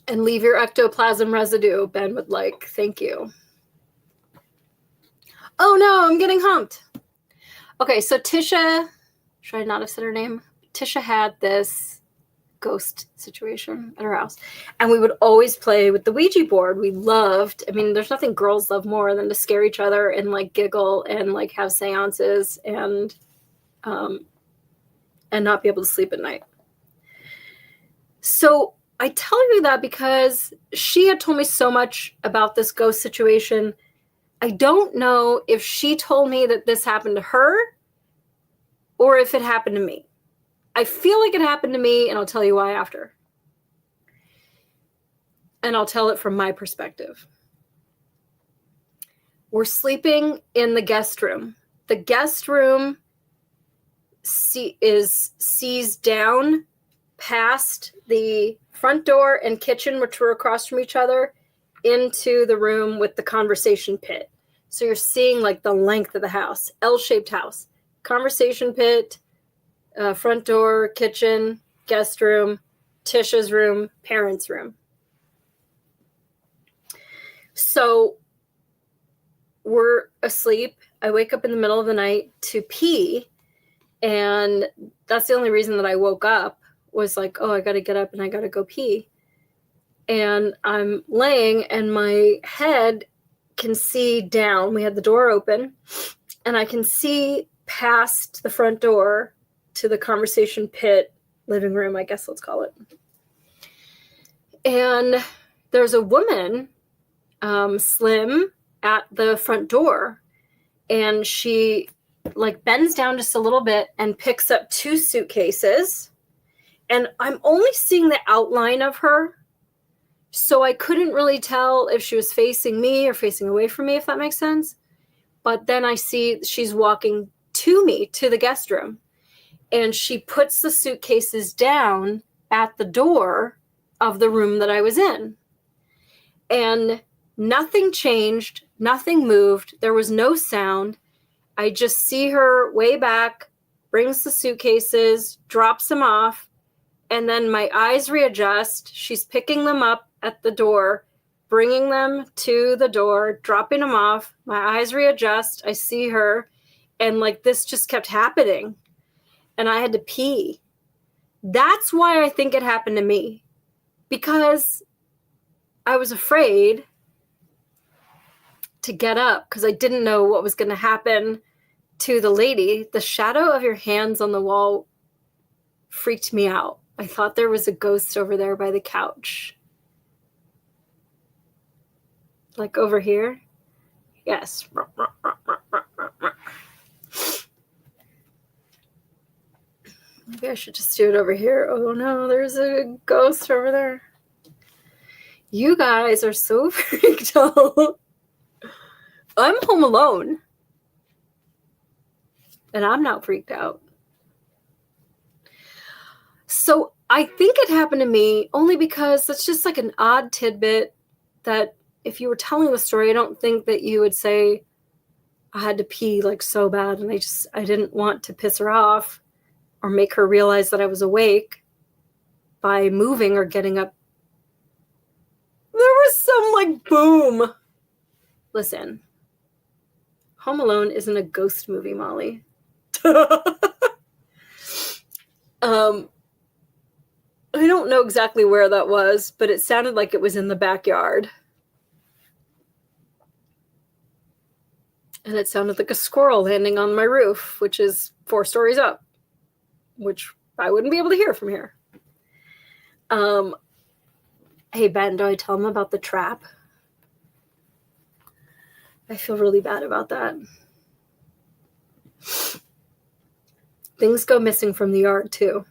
And leave your ectoplasm residue, Ben would like. Thank you. Oh no, I'm getting humped. Okay, so Tisha, should I not have said her name? Tisha had this ghost situation at her house. And we would always play with the Ouija board. We loved, I mean, there's nothing girls love more than to scare each other and like giggle and like have seances and not be able to sleep at night. So I tell you that because she had told me so much about this ghost situation. I don't know if she told me that this happened to her or if it happened to me. I feel like it happened to me, and I'll tell you why after. And I'll tell it from my perspective. We're sleeping in the guest room. The guest room sees down past the front door and kitchen, which were across from each other, into the room with the conversation pit. So you're seeing like the length of the house, L-shaped house, conversation pit, front door, kitchen, guest room, Tisha's room, parents' room. So we're asleep. I wake up in the middle of the night to pee. And that's the only reason that I woke up was like, oh, I got to get up and I got to go pee. And I'm laying and my head can see down. We had the door open and I can see past the front door to the conversation pit, living room, I guess let's call it. And there's a woman, slim, at the front door. And she like bends down just a little bit and picks up two suitcases. And I'm only seeing the outline of her. So I couldn't really tell if she was facing me or facing away from me, if that makes sense. But then I see she's walking to me, to the guest room. And she puts the suitcases down at the door of the room that I was in. And nothing changed. Nothing moved. There was no sound. I just see her way back, brings the suitcases, drops them off. And then my eyes readjust. She's picking them up at the door, bringing them to the door, dropping them off. My eyes readjust. I see her. And like this just kept happening. And I had to pee. That's why I think it happened to me. Because I was afraid to get up because I didn't know what was going to happen to the lady. The shadow of your hands on the wall freaked me out. I thought there was a ghost over there by the couch. Like over here? Yes. Maybe I should just do it over here. Oh no, there's a ghost over there. You guys are so freaked out. I'm home alone. And I'm not freaked out. So I think it happened to me only because it's just like an odd tidbit that if you were telling the story, I don't think that you would say I had to pee like so bad and I didn't want to piss her off or make her realize that I was awake by moving or getting up. There was some like boom. Listen, Home Alone isn't a ghost movie, Molly. I don't know exactly where that was, but it sounded like it was in the backyard. And it sounded like a squirrel landing on my roof, which is 4 stories up, which I wouldn't be able to hear from here. Hey, Ben, do I tell him about the trap? I feel really bad about that. Things go missing from the yard, too.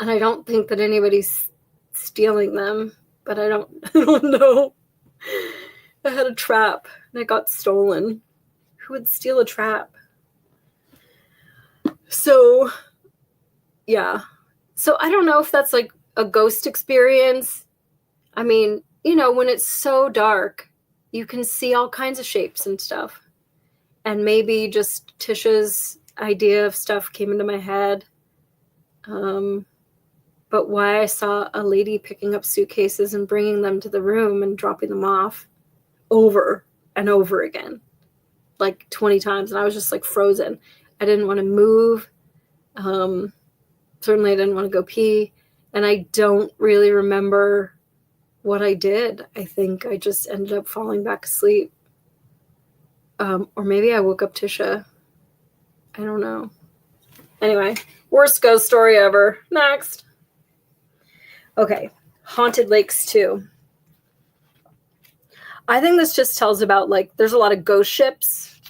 And I don't think that anybody's stealing them, but I don't know. I had a trap and it got stolen. Who would steal a trap? So, yeah. So I don't know if that's like a ghost experience. I mean, you know, when it's so dark, you can see all kinds of shapes and stuff. And maybe just Tisha's idea of stuff came into my head. But why I saw a lady picking up suitcases and bringing them to the room and dropping them off over and over again, like 20 times. And I was just like frozen. I didn't want to move. Certainly I didn't want to go pee. And I don't really remember what I did. I think I just ended up falling back asleep. Or maybe I woke up Tisha. I don't know. Anyway, worst ghost story ever. Next. Okay, Haunted Lakes 2. I think this just tells about, like, there's a lot of ghost ships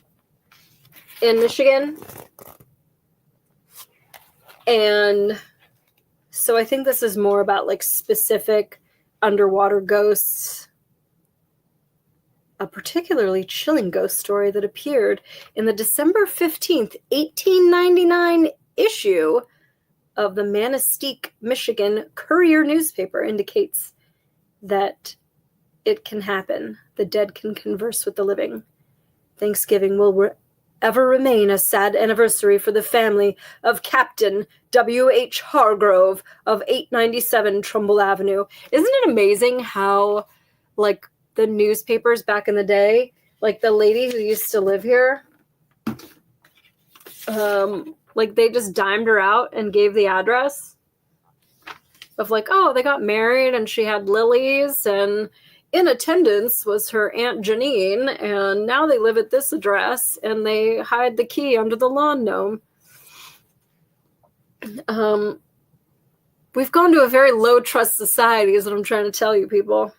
in Michigan. And so I think this is more about, like, specific underwater ghosts. A particularly chilling ghost story that appeared in the December 15th, 1899 issue of the Manistee, Michigan Courier newspaper indicates that it can happen. The dead can converse with the living. Thanksgiving will ever remain a sad anniversary for the family of Captain W.H. Hargrove of 897 Trumbull Avenue. Isn't it amazing how, like, the newspapers back in the day, like the lady who used to live here, like they just dimed her out and gave the address of like, oh, they got married and she had lilies and in attendance was her Aunt Janine and now they live at this address and they hide the key under the lawn gnome. We've gone to a very low trust society is what I'm trying to tell you people.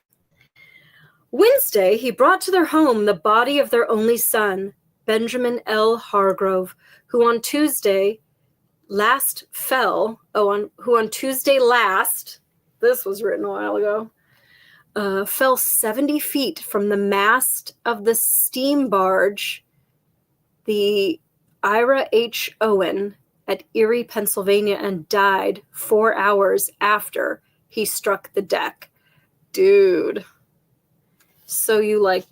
Wednesday, he brought to their home the body of their only son, Benjamin L. Hargrove, who on Tuesday last, this was written a while ago, fell 70 feet from the mast of the steam barge, the Ira H. Owen, at Erie, Pennsylvania, and died 4 hours after he struck the deck. Dude. So you like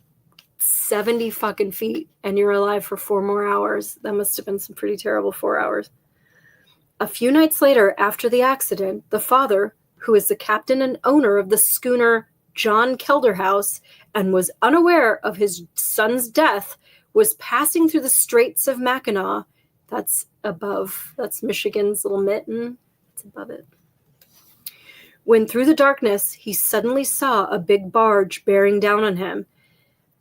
70 fucking feet and you're alive for 4 more hours. That must have been some pretty terrible 4 hours. A few nights later, after the accident, the father, who is the captain and owner of the schooner John Kelderhouse and was unaware of his son's death, was passing through the Straits of Mackinac. That's above. That's Michigan's little mitten. It's above it. When through the darkness, he suddenly saw a big barge bearing down on him.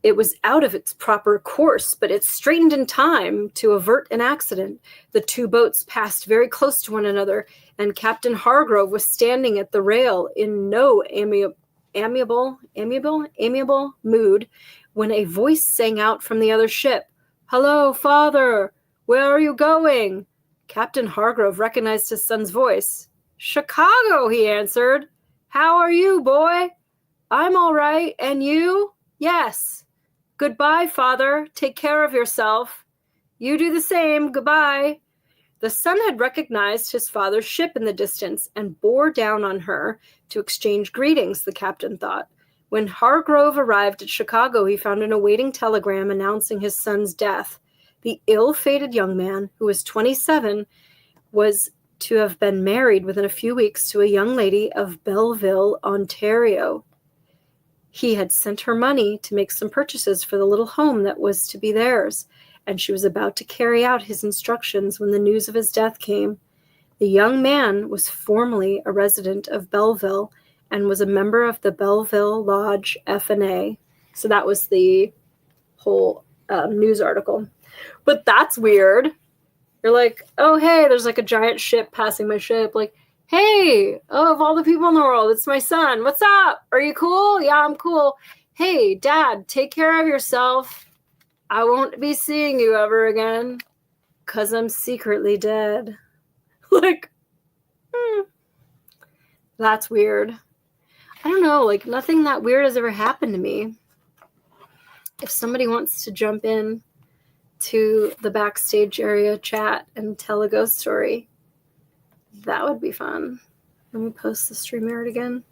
It was out of its proper course, but it straightened in time to avert an accident. The 2 boats passed very close to one another, and Captain Hargrove was standing at the rail in no amiable mood when a voice sang out from the other ship, "Hello, father! Where are you going? Captain Hargrove recognized his son's voice. "Chicago," he answered. "How are you, boy?" "I'm all right. And you?" "Yes." "Goodbye, father. Take care of yourself." "You do the same. Goodbye." The son had recognized his father's ship in the distance and bore down on her to exchange greetings, the captain thought. When Hargrove arrived at Chicago, he found an awaiting telegram announcing his son's death. The ill-fated young man, who was 27, was to have been married within a few weeks to a young lady of Belleville, Ontario. He had sent her money to make some purchases for the little home that was to be theirs, and she was about to carry out his instructions when the news of his death came. The young man was formerly a resident of Belleville and was a member of the Belleville Lodge F&A. So that was the whole news article. But that's weird. You're like, oh, hey, there's like a giant ship passing my ship. Like, hey, of all the people in the world, it's my son. What's up? Are you cool? Yeah, I'm cool. Hey, Dad, take care of yourself. I won't be seeing you ever again because I'm secretly dead. Like, that's weird. I don't know, like nothing that weird has ever happened to me. If somebody wants to jump in to the backstage area chat and tell a ghost story, that would be fun. Let me post the StreamYard again.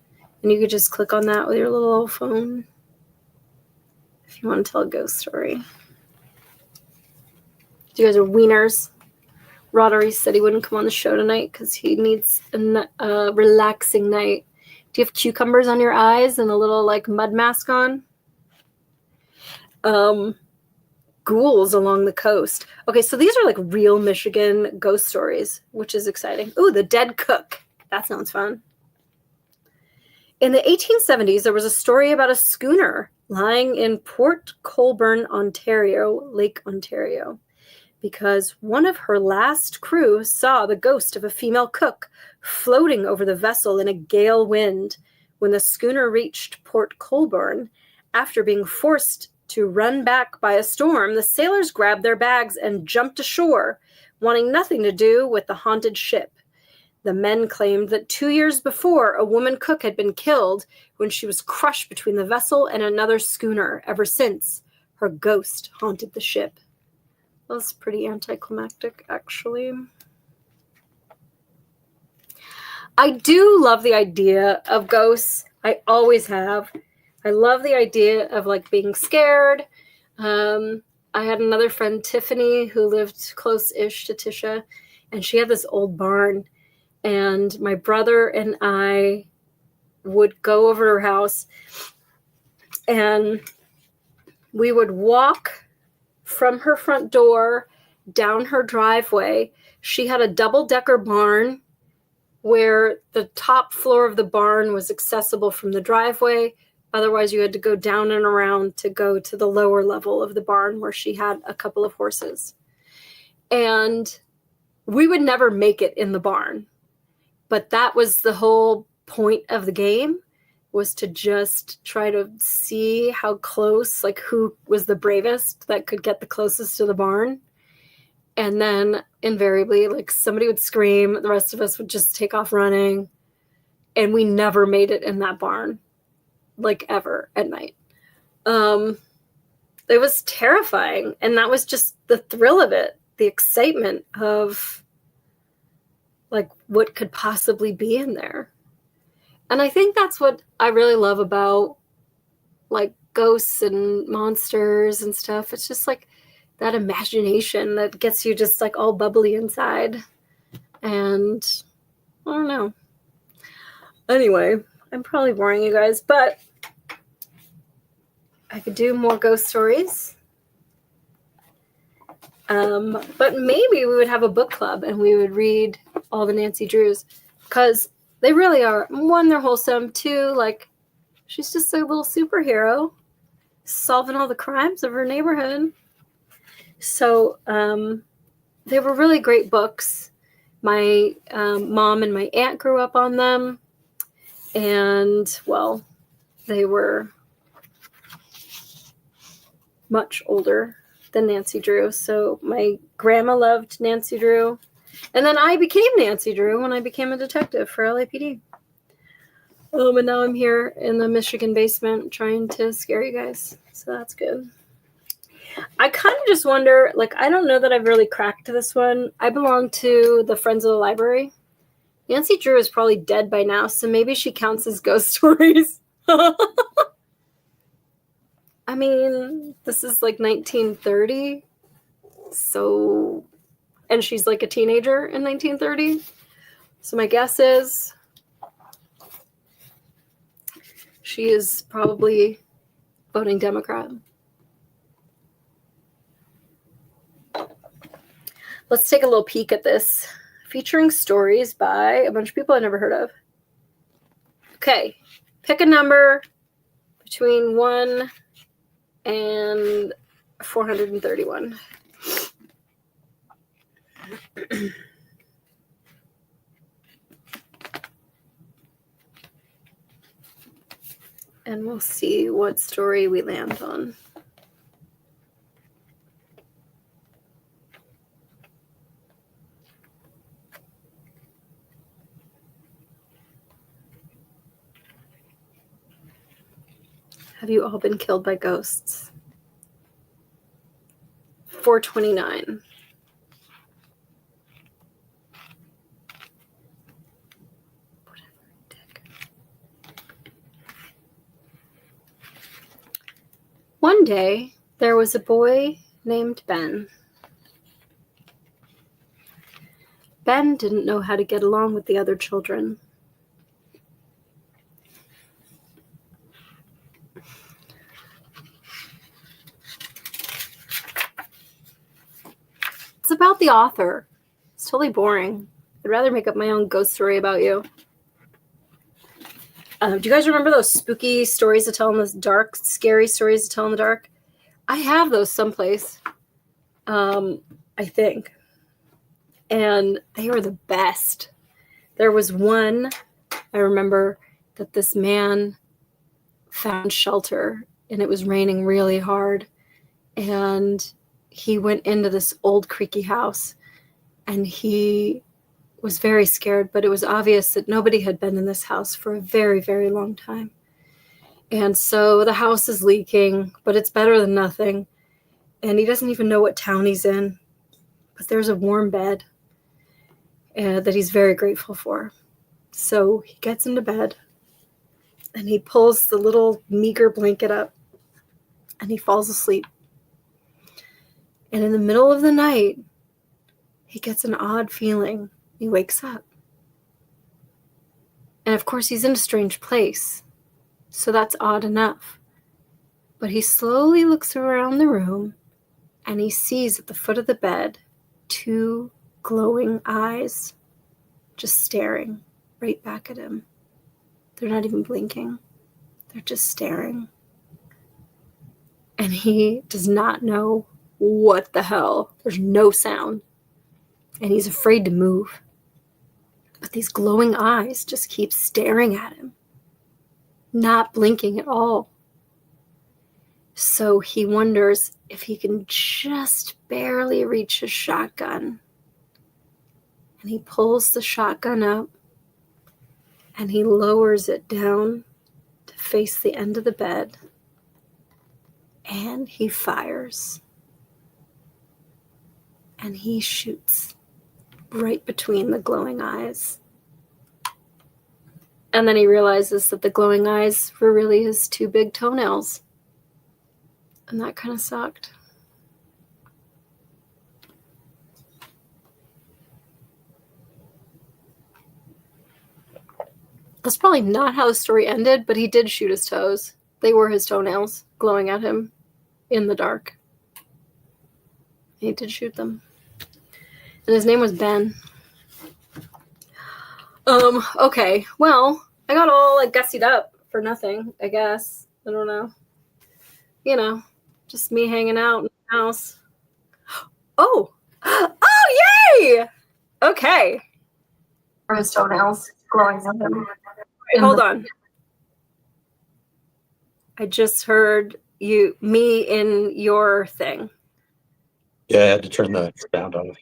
And you could just click on that with your little phone if you want to tell a ghost story. You guys are wieners. Roddery said he wouldn't come on the show tonight because he needs a relaxing night. Do you have cucumbers on your eyes and a little like mud mask on? Ghouls along the coast. Okay, so these are like real Michigan ghost stories, which is exciting. Ooh, the dead cook. That sounds fun. In the 1870s, there was a story about a schooner lying in Port Colborne, Ontario, Lake Ontario, because one of her last crew saw the ghost of a female cook floating over the vessel in a gale wind. When the schooner reached Port Colborne, after being forced to run back by a storm, the sailors grabbed their bags and jumped ashore, wanting nothing to do with the haunted ship. The men claimed that 2 years before, a woman cook had been killed when she was crushed between the vessel and another schooner. Ever since, her ghost haunted the ship. That was pretty anticlimactic, actually. I do love the idea of ghosts. I always have. I love the idea of like being scared. I had another friend, Tiffany, who lived close-ish to Tisha, and she had this old barn. And my brother and I would go over to her house, and we would walk from her front door down her driveway. She had a double-decker barn where the top floor of the barn was accessible from the driveway. Otherwise, you had to go down and around to go to the lower level of the barn where she had a couple of horses. And we would never make it in the barn. But that was the whole point of the game, was to just try to see how close, like who was the bravest that could get the closest to the barn. And then invariably, like somebody would scream, the rest of us would just take off running. And we never made it in that barn, like ever at night. It was terrifying. And that was just the thrill of it, the excitement of like what could possibly be in there. And I think that's what I really love about like ghosts and monsters and stuff. It's just like that imagination that gets you just like all bubbly inside. And I don't know. Anyway, I'm probably boring you guys, but I could do more ghost stories. But maybe we would have a book club and we would read all the Nancy Drews, because they really are. One, they're wholesome. Two, like she's just a little superhero solving all the crimes of her neighborhood. So they were really great books. My mom and my aunt grew up on them. And, well, they were much older than Nancy Drew. So my grandma loved Nancy Drew. And then I became Nancy Drew when I became a detective for LAPD. And now I'm here in the Michigan basement trying to scare you guys. So that's good. I kind of just wonder, like, I don't know that I've really cracked this one. I belong to the Friends of the Library. Nancy Drew is probably dead by now, so maybe she counts as ghost stories. I mean, this is like 1930. So, and she's like a teenager in 1930. So my guess is she is probably voting Democrat. Let's take a little peek at this. Featuring stories by a bunch of people I never heard of. Okay, pick a number between 1 and 431. And we'll see what story we land on. Have you all been killed by ghosts? 429. One day, there was a boy named Ben. Ben didn't know how to get along with the other children. It's about the author. It's totally boring. I'd rather make up my own ghost story about you. Do you guys remember those spooky stories to tell in the dark, scary stories to tell in the dark? I have those someplace, I think. And they were the best. There was one, I remember, that this man found shelter, and it was raining really hard. And he went into this old creaky house, and he was very scared, but it was obvious that nobody had been in this house for a very, very long time. And so the house is leaking, but it's better than nothing. And he doesn't even know what town he's in, but there's a warm bed that he's very grateful for. So he gets into bed, and he pulls the little meager blanket up, and he falls asleep. And in the middle of the night, he gets an odd feeling. He wakes up. And of course, he's in a strange place. So that's odd enough. But he slowly looks around the room, and he sees at the foot of the bed 2 glowing eyes just staring right back at him. They're not even blinking. They're just staring. And he does not know what the hell. There's no sound. And he's afraid to move. But these glowing eyes just keep staring at him, not blinking at all. So he wonders if he can just barely reach his shotgun. And he pulls the shotgun up, and he lowers it down to face the end of the bed. And he fires. And he shoots right between the glowing eyes. And then he realizes that the glowing eyes were really his 2 big toenails. And that kind of sucked. That's probably not how the story ended, but he did shoot his toes. They were his toenails glowing at him in the dark. He did shoot them. And his name was Ben. Okay. Well, I got all like gussied up for nothing, I guess. I don't know. You know, just me hanging out in the house. Oh! Oh, yay! Okay. For his toenails glowing at him. Wait, hold on. I just heard me in your thing. Yeah, I had to turn the sound on.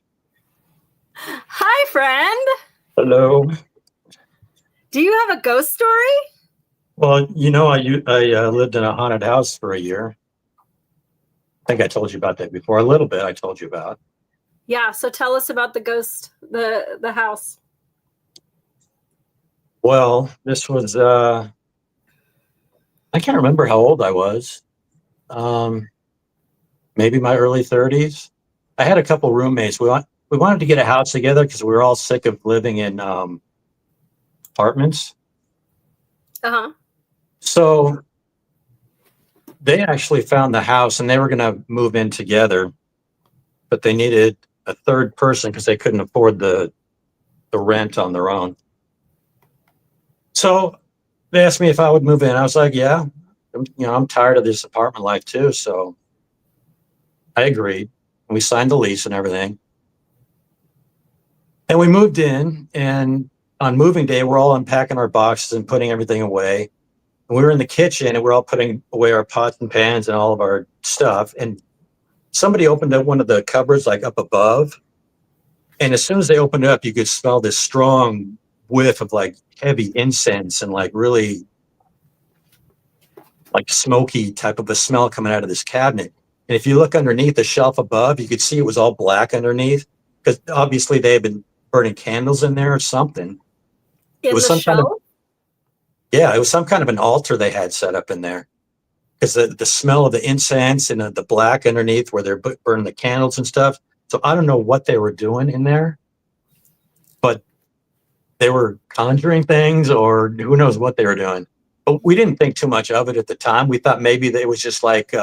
Hi, friend. Hello. Do you have a ghost story? Well, I lived in a haunted house for a year. I think I told you about that before. A little bit I told you about. Yeah, so tell us about the ghost, the house. Well, this was I can't remember how old I was. Um, Maybe my early 30s. I had a couple roommates. We wanted to get a house together because we were all sick of living in apartments. Uh-huh. So they actually found the house and they were going to move in together, but they needed a third person because they couldn't afford the rent on their own. So they asked me if I would move in. I was like, yeah, I'm tired of this apartment life too. So I agreed. We signed the lease and everything. And we moved in. And on moving day, we're all unpacking our boxes and putting everything away. And we were in the kitchen and we're all putting away our pots and pans and all of our stuff. And somebody opened up one of the cupboards like up above. And as soon as they opened it up, you could smell this strong whiff of like heavy incense and like really like smoky type of a smell coming out of this cabinet. And if you look underneath the shelf above, you could see it was all black underneath because obviously they had been burning candles in there or something. It In was the some kind of, shelf? yeah, it was some kind of an altar they had set up in there because the smell of the incense and the black underneath where they're burning the candles and stuff. So I don't know what they were doing in there, but they were conjuring things or who knows what they were doing. But we didn't think too much of it at the time. We thought maybe it was just like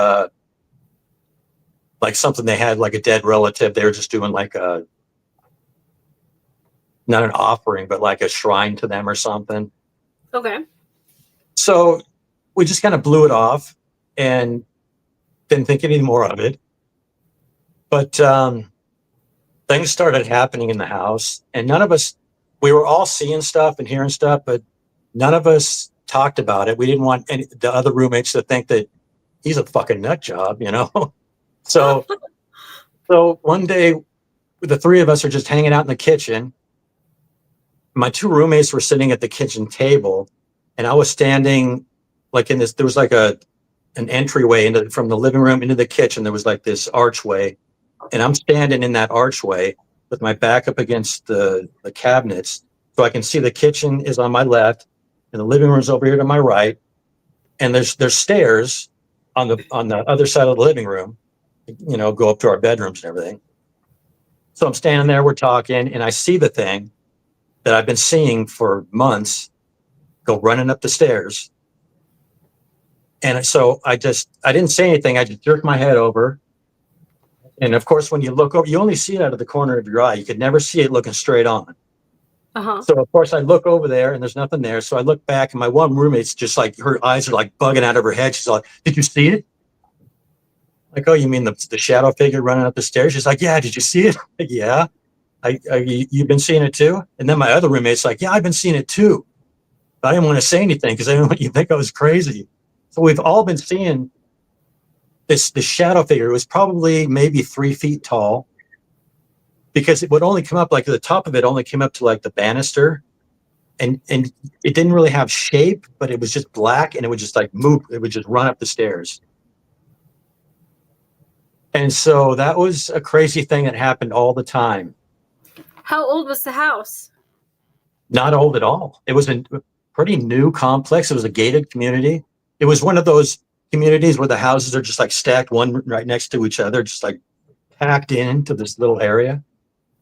something they had like a dead relative. They were just doing like a not an offering, but like a shrine to them or something. Okay. So we just kind of blew it off and didn't think any more of it. But things started happening in the house, and none of us. We were all seeing stuff and hearing stuff, but none of us talked about it. We didn't want the other roommates to think that he's a fucking nut job, you know. So so one day, the three of us are just hanging out in the kitchen. My two roommates were sitting at the kitchen table, and I was standing like in this. There was like an entryway from the living room into the kitchen. There was like this archway, and I'm standing in that archway with my back up against the cabinets, so I can see the kitchen is on my left, and the living room's over here to my right, and there's stairs on the other side of the living room, go up to our bedrooms and everything. So I'm standing there, we're talking, and I see the thing that I've been seeing for months go running up the stairs. And so I didn't say anything. I just jerked my head over. And of course, when you look over, you only see it out of the corner of your eye. You could never see it looking straight on. Uh-huh. So of course I look over there and there's nothing there. So I look back and my one roommate's just like, her eyes are like bugging out of her head. She's like, did you see it? Like, oh, you mean the shadow figure running up the stairs? She's like, yeah, did you see it? Like, yeah. You've been seeing it too? And then my other roommate's like, yeah, I've been seeing it too. But I didn't want to say anything because I didn't want you to think I was crazy. So we've all been seeing this shadow figure. It was probably maybe 3 feet tall because it would only come up like the top of it only came up to like the banister. And it didn't really have shape, but it was just black and it would just like move. It would just run up the stairs. And so that was a crazy thing that happened all the time. How old was the house? Not old at all. It was a pretty new complex. It was a gated community. It was one of those communities where the houses are just like stacked one right next to each other, just like packed into this little area.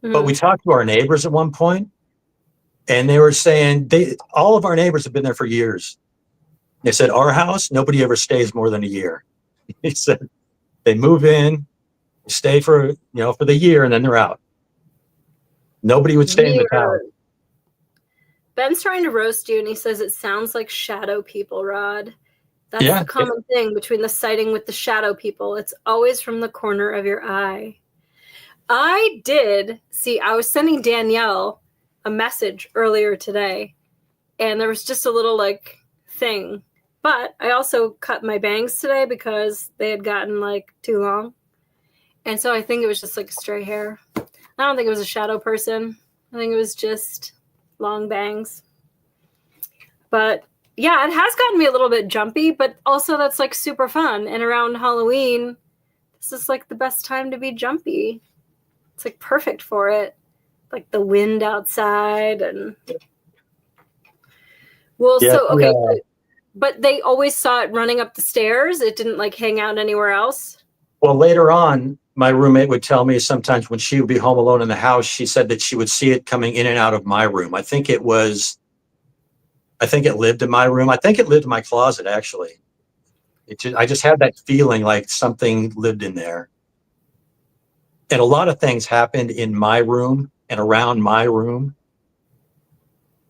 But we talked to our neighbors at one point, and they were saying all of our neighbors have been there for years. They said, our house, nobody ever stays more than a year. He said they move in, stay for the year, and then they're out. Nobody would stay in the town. Ben's trying to roast you, and he says it sounds like shadow people, Rod. That's Yeah, the common thing between the sighting with the shadow people. It's always from the corner of your eye. I was sending Danielle a message earlier today, and there was just a little like thing. But I also cut my bangs today because they had gotten like too long. And so I think it was just like stray hair. I don't think it was a shadow person. I think it was just long bangs. But yeah, it has gotten me a little bit jumpy, but also that's like super fun. And around Halloween, this is like the best time to be jumpy. It's like perfect for it. Like the wind outside and well, Yeah, so okay, yeah. but they always saw it running up the stairs. It didn't like hang out anywhere else. Well, later on, my roommate would tell me sometimes when she would be home alone in the house, she said that she would see it coming in and out of my room. I think it lived in my room. I think it lived in my closet, actually. I just had that feeling like something lived in there. And a lot of things happened in my room and around my room.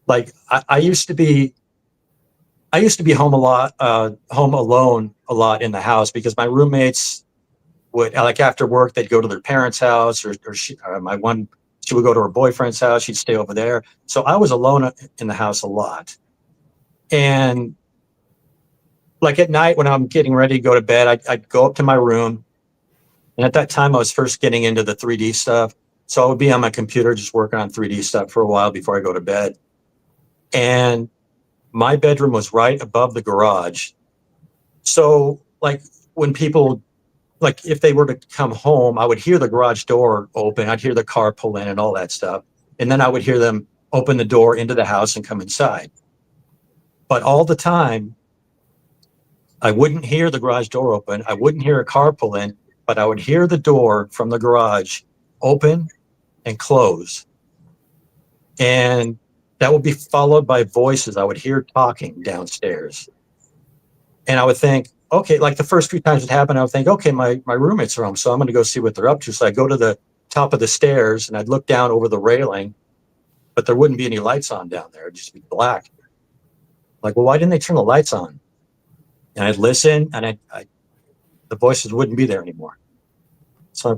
Like I used to be home alone a lot in the house because my roommates would, like, after work, they'd go to their parents' house, or she would go to her boyfriend's house. She'd stay over there. So I was alone in the house a lot. And like at night when I'm getting ready to go to bed, I'd go up to my room. And at that time, I was first getting into the 3D stuff. So I would be on my computer just working on 3D stuff for a while before I go to bed. And my bedroom was right above the garage. So like when people, like if they were to come home, I would hear the garage door open. I'd hear the car pull in and all that stuff. And then I would hear them open the door into the house and come inside. But all the time, I wouldn't hear the garage door open. I wouldn't hear a car pull in, but I would hear the door from the garage open and close. And that would be followed by voices I would hear talking downstairs. And I would think, okay, like the first few times it happened, I would think, okay, my roommates are home, so I'm going to go see what they're up to. So I go to the top of the stairs and I'd look down over the railing, but there wouldn't be any lights on down there. It'd just be black. Like, well, why didn't they turn the lights on? And I'd listen, and the voices wouldn't be there anymore. So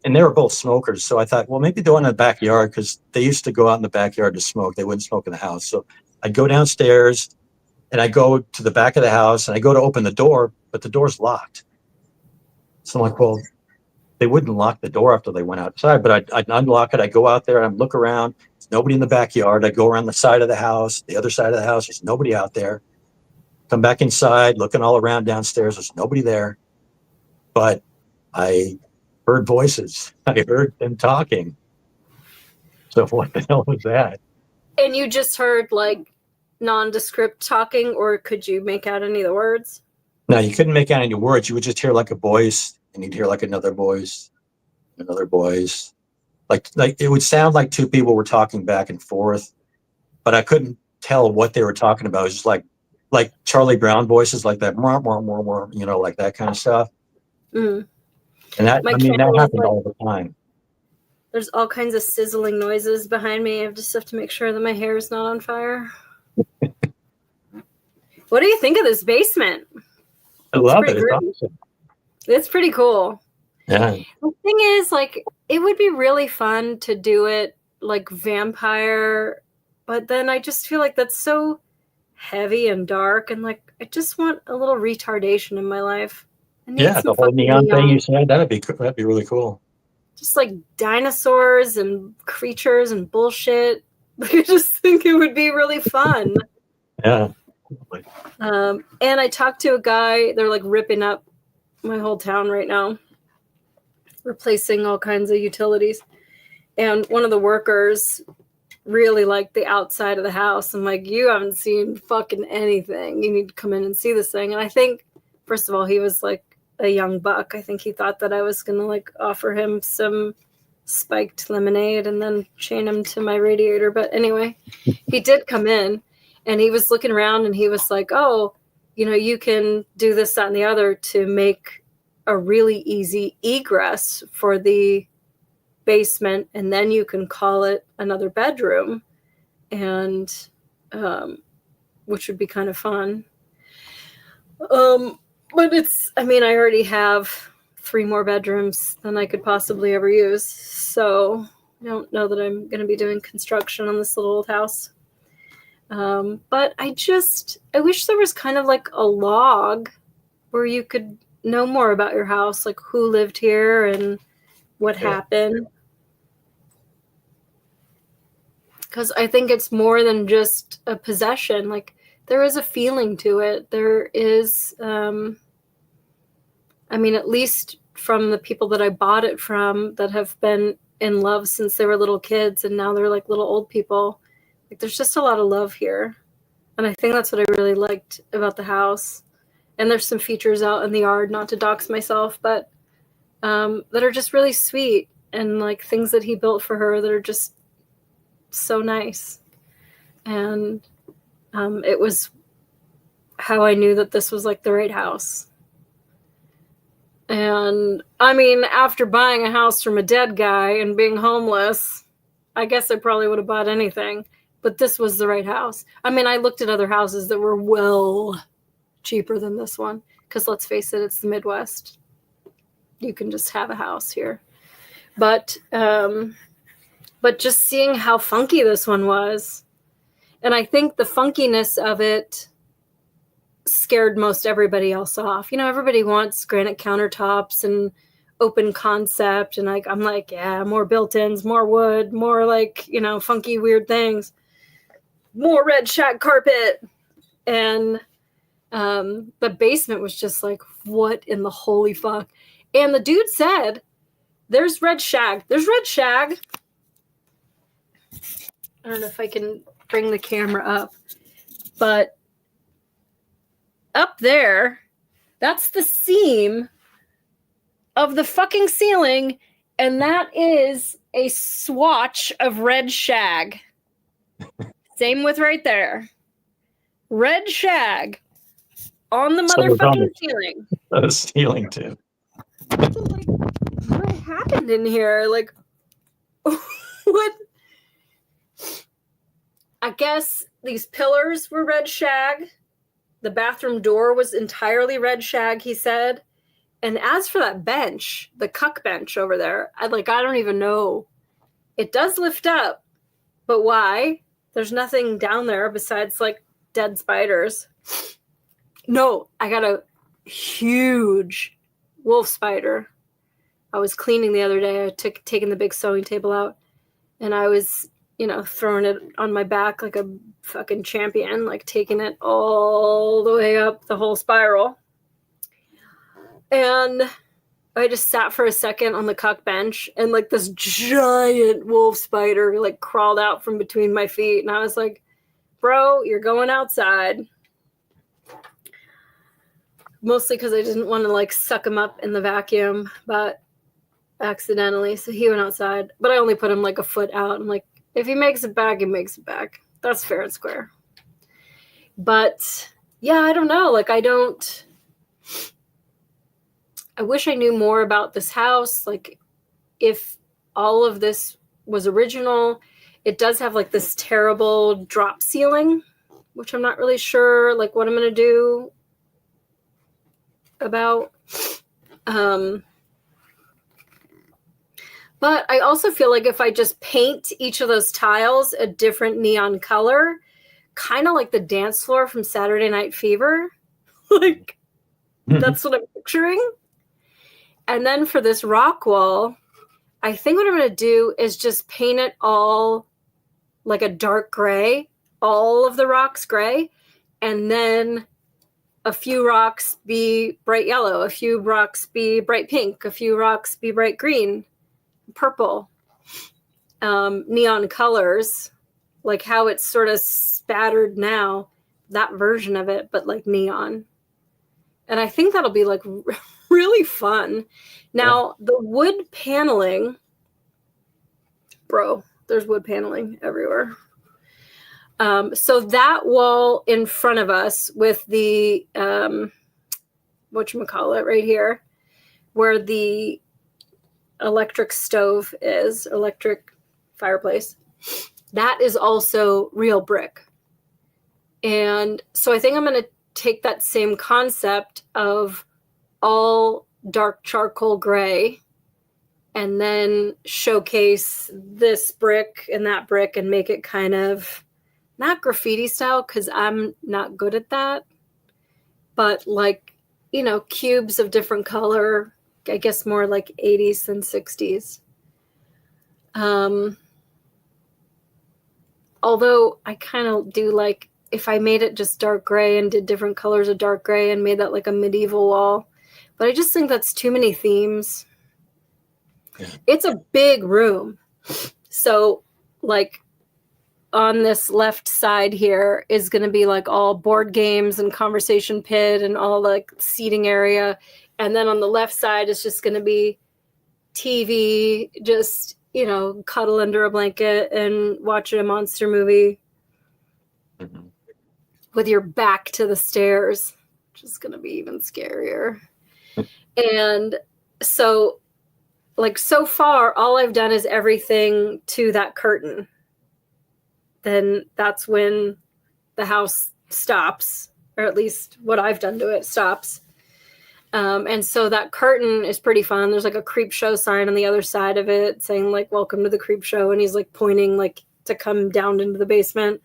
and they were both smokers. So I thought, well, maybe they're in the backyard because they used to go out in the backyard to smoke. They wouldn't smoke in the house. So I'd go downstairs and I go to the back of the house and I go to open the door, but the door's locked. So I'm like, well, they wouldn't lock the door after they went outside, but I'd unlock it. I go out there and look around. There's nobody in the backyard. I go around the side of the house, the other side of the house. There's nobody out there. Come back inside, looking all around downstairs. There's nobody there. But I heard voices. I heard them talking. So what the hell was that? And you just heard like nondescript talking, or could you make out any of the words? No, you couldn't make out any words. You would just hear like a voice, and you'd hear like another voice, another voice. Like it would sound like two people were talking back and forth, but I couldn't tell what they were talking about. It was just like Charlie Brown voices, like that, like that kind of stuff. Mm. And that happened all the time. There's all kinds of sizzling noises behind me. I just have to make sure that my hair is not on fire. What do you think of this basement? I love it. It's awesome. It's pretty cool. Yeah. The thing is, like, it would be really fun to do it like vampire, but then I just feel like that's so heavy and dark, and like I just want a little retardation in my life. Yeah, the whole neon thing you said, that'd be really cool. Just like dinosaurs and creatures and bullshit. I just think it would be really fun. Yeah. And I talked to a guy, they're like ripping up my whole town right now, replacing all kinds of utilities. And one of the workers really liked the outside of the house. I'm like, you haven't seen fucking anything. You need to come in and see this thing. And I think, first of all, he was like a young buck. I think he thought that I was going to like offer him some spiked lemonade and then chain him to my radiator. But anyway, he did come in and he was looking around and he was like, oh, you can do this, that, and the other to make a really easy egress for the basement, and then you can call it another bedroom, and which would be kind of fun. But I already have 3 more bedrooms than I could possibly ever use, so I don't know that I'm going to be doing construction on this little old house. But I wish there was kind of like a log where you could know more about your house, like who lived here and what happened. because I think it's more than just a possession. Like, there is a feeling to it. There is, I mean, at least from the people that I bought it from that have been in love since they were little kids and now they're like little old people. Like, there's just a lot of love here. And I think that's what I really liked about the house. And there's some features out in the yard, not to dox myself, but that are just really sweet, and like things that he built for her that are just so nice. And it was how I knew that this was like the right house. And I mean, after buying a house from a dead guy and being homeless, I guess I probably would have bought anything, but this was the right house. I mean, I looked at other houses that were well cheaper than this one, because let's face it, it's the Midwest. You can just have a house here. But just seeing how funky this one was, and I think the funkiness of it scared most everybody else off. You know, everybody wants granite countertops and open concept, and like, I'm like, yeah, more built-ins, more wood, more like, you know, funky weird things, more red shag carpet. And the basement was just like, what in the holy fuck? And the dude said, there's red shag. There's red shag. I don't know if I can bring the camera up, but up there, that's the seam of the fucking ceiling, and that is a swatch of red shag. Same with right there. Red shag on the motherfucking ceiling. The ceiling too. Like, what happened in here? Like, what? I guess these pillars were red shag. The bathroom door was entirely red shag, he said. And as for that bench, the cuck bench over there, I don't even know. It does lift up, but why? There's nothing down there besides like dead spiders. No, I got a huge wolf spider. I was cleaning the other day. I taking the big sewing table out, and I was, you know, throwing it on my back like a fucking champion, like taking it all the way up the whole spiral. And I just sat for a second on the cuck bench, and like this giant wolf spider like crawled out from between my feet, and I was like, bro, you're going outside. Mostly because I didn't want to like suck him up in the vacuum, but accidentally. So he went outside, but I only put him like a foot out. I'm like, if he makes it back, he makes it back. That's fair and square. But yeah, I don't know. Like, I wish I knew more about this house. Like, if all of this was original, it does have like this terrible drop ceiling, which I'm not really sure like what I'm going to do about. But I also feel like if I just paint each of those tiles a different neon color, kind of like the dance floor from Saturday Night Fever, like that's what I'm picturing. And then for this rock wall, I think what I'm going to do is just paint it all like a dark gray, all of the rocks gray, and then a few rocks be bright yellow, a few rocks be bright pink, a few rocks be bright green, purple, neon colors, like how it's sort of spattered now, that version of it, but like neon. And I think that'll be like really fun. Now, the wood paneling, bro, there's wood paneling everywhere. So that wall in front of us with the, whatchamacallit right here, where the electric stove is, electric fireplace, that is also real brick. And so I think I'm going to take that same concept of all dark charcoal gray and then showcase this brick and that brick and make it kind of not graffiti style, because I'm not good at that, but like, you know, cubes of different color, I guess more like 80s than 60s. although I kind of do like if I made it just dark gray and did different colors of dark gray and made that like a medieval wall. But I just think that's too many themes. Yeah. It's a big room. So like on this left side here is going to be like all board games and conversation pit and all like seating area. And then on the left side is just going to be TV, just, you know, cuddle under a blanket and watch a monster movie Mhm. with your back to the stairs, which is going to be even scarier. And so, like, so far, all I've done is everything to that curtain. Then that's when the house stops, or at least what I've done to it stops. And so that curtain is pretty fun. There's like a creep show sign on the other side of it saying like, welcome to the creep show. And he's like pointing like to come down into the basement.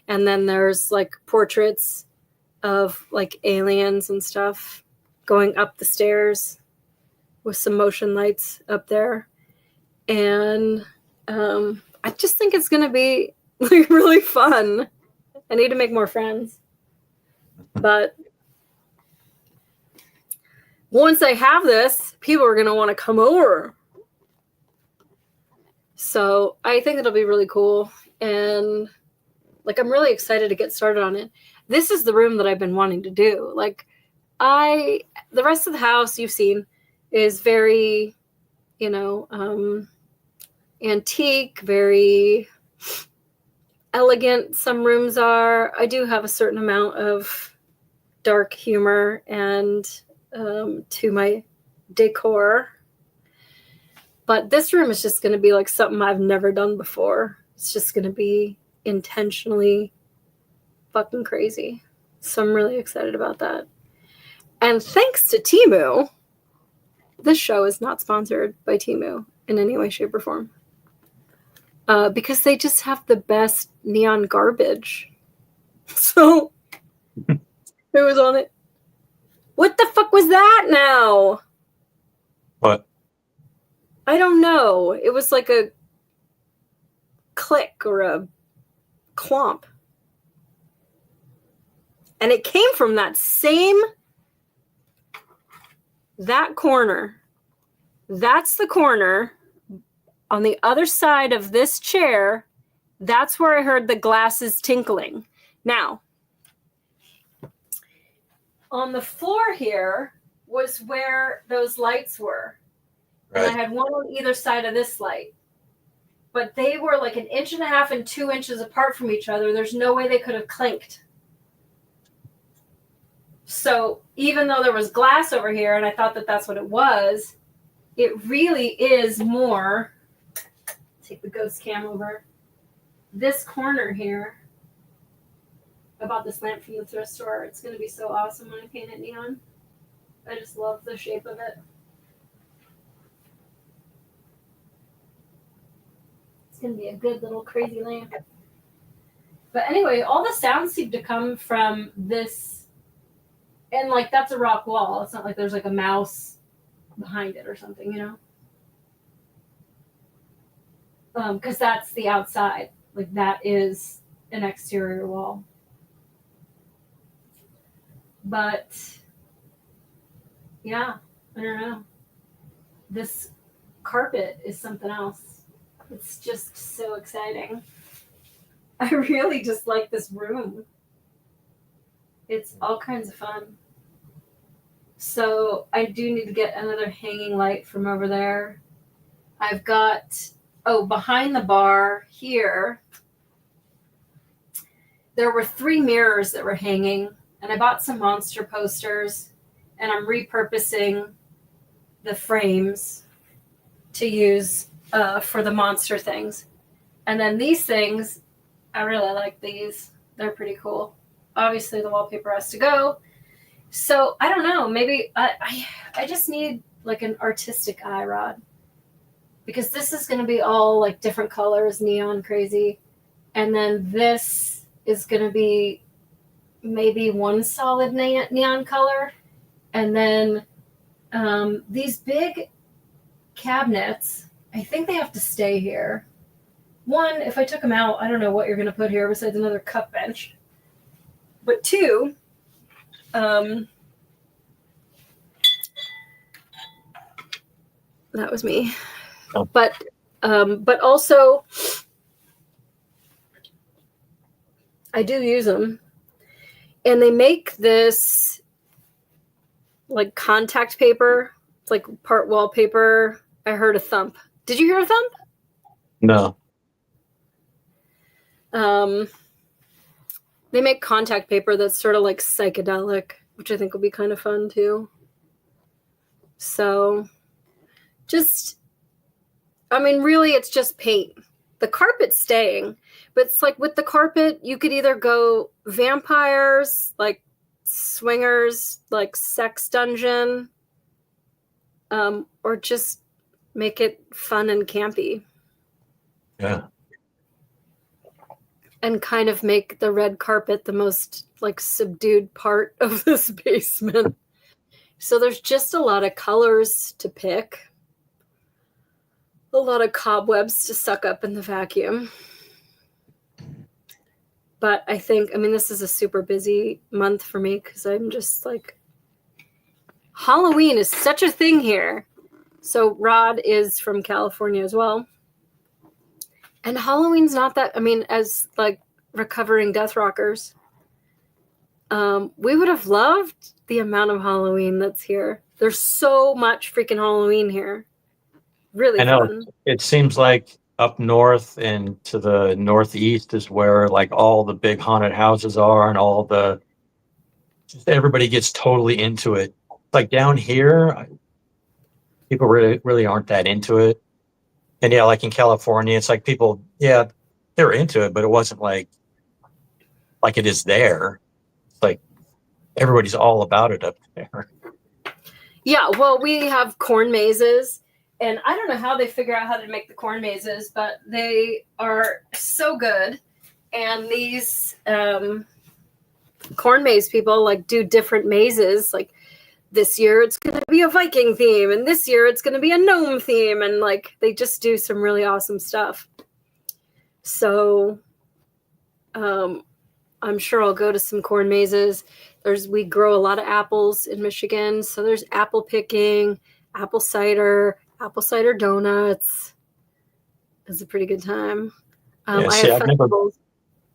And then there's like portraits of like aliens and stuff going up the stairs with some motion lights up there. And I just think it's going to be like really fun. I need to make more friends. But once I have this, people are going to want to come over. So I think it'll be really cool. And like, I'm really excited to get started on it. This is the room that I've been wanting to do. Like the rest of the house you've seen is very, you know, antique, very elegant. Some rooms are. I do have a certain amount of dark humor and to my decor. But this room is just going to be like something I've never done before. It's just going to be intentionally fucking crazy. So I'm really excited about that. And thanks to Temu, this show is not sponsored by Temu in any way, shape, or form. Because they just have the best neon garbage. So it was on it. What the fuck was that now? What? I don't know. It was like a click or a clomp. And it came from that corner. That's the corner on the other side of this chair. That's where I heard the glasses tinkling. Now, on the floor here was where those lights were. Right. And I had one on either side of this light. But they were like 1.5 inches and 2 inches apart from each other. There's no way they could have clinked. So even though there was glass over here, and I thought that that's what it was, it really is more. Take the ghost cam over. This corner here. I bought this lamp from the thrift store. It's going to be so awesome when I paint it neon. I just love the shape of it. It's going to be a good little crazy lamp. But anyway, all the sounds seem to come from this. And like, that's a rock wall. It's not like there's like a mouse behind it or something, you know? Because that's the outside. Like, that is an exterior wall. But yeah, I don't know. This carpet is something else. It's just so exciting. I really just like this room. It's all kinds of fun. So I do need to get another hanging light from over there. I've got, behind the bar here, there were 3 mirrors that were hanging. And I bought some monster posters, and I'm repurposing the frames to use for the monster things. And then these things, I really like these. They're pretty cool. Obviously, the wallpaper has to go. So I don't know. Maybe I just need like an artistic eye, Rod, because this is going to be all like different colors, neon crazy, and then this is going to be maybe one solid neon color, and then these big cabinets, I think they have to stay here one, if I took them out, I don't know what you're going to put here besides another cup bench. But two, that was me. Oh. But also, I do use them. And they make this like contact paper. It's like part wallpaper. I heard a thump. Did you hear a thump? No. They make contact paper that's sort of like psychedelic, which I think will be kind of fun too. So really it's just paint. The carpet's staying, but it's like with the carpet, you could either go vampires, like swingers, like sex dungeon, or just make it fun and campy. Yeah. And kind of make the red carpet the most like subdued part of this basement. So there's just a lot of colors to pick. A lot of cobwebs to suck up in the vacuum. But I think, this is a super busy month for me because I'm just like, Halloween is such a thing here. So Rod is from California as well. And Halloween's not that, as like recovering death rockers, we would have loved the amount of Halloween that's here. There's so much freaking Halloween here. Really I know. fun. It seems like up north and to the northeast is where like all the big haunted houses are and just everybody gets totally into it. Like down here, people really aren't that into it. And yeah, like in California, it's like people, yeah, they're into it, but it wasn't like it is there. It's like everybody's all about it up there. Yeah, well, we have corn mazes, and I don't know how they figure out how to make the corn mazes, but they are so good. And these corn maze people like do different mazes. Like this year it's going to be a Viking theme, and this year it's going to be a gnome theme, and like they just do some really awesome stuff. So I'm sure I'll go to some corn mazes. We grow a lot of apples in Michigan, so there's apple picking, apple cider donuts. It's a pretty good time. Yeah, I see, have festivals.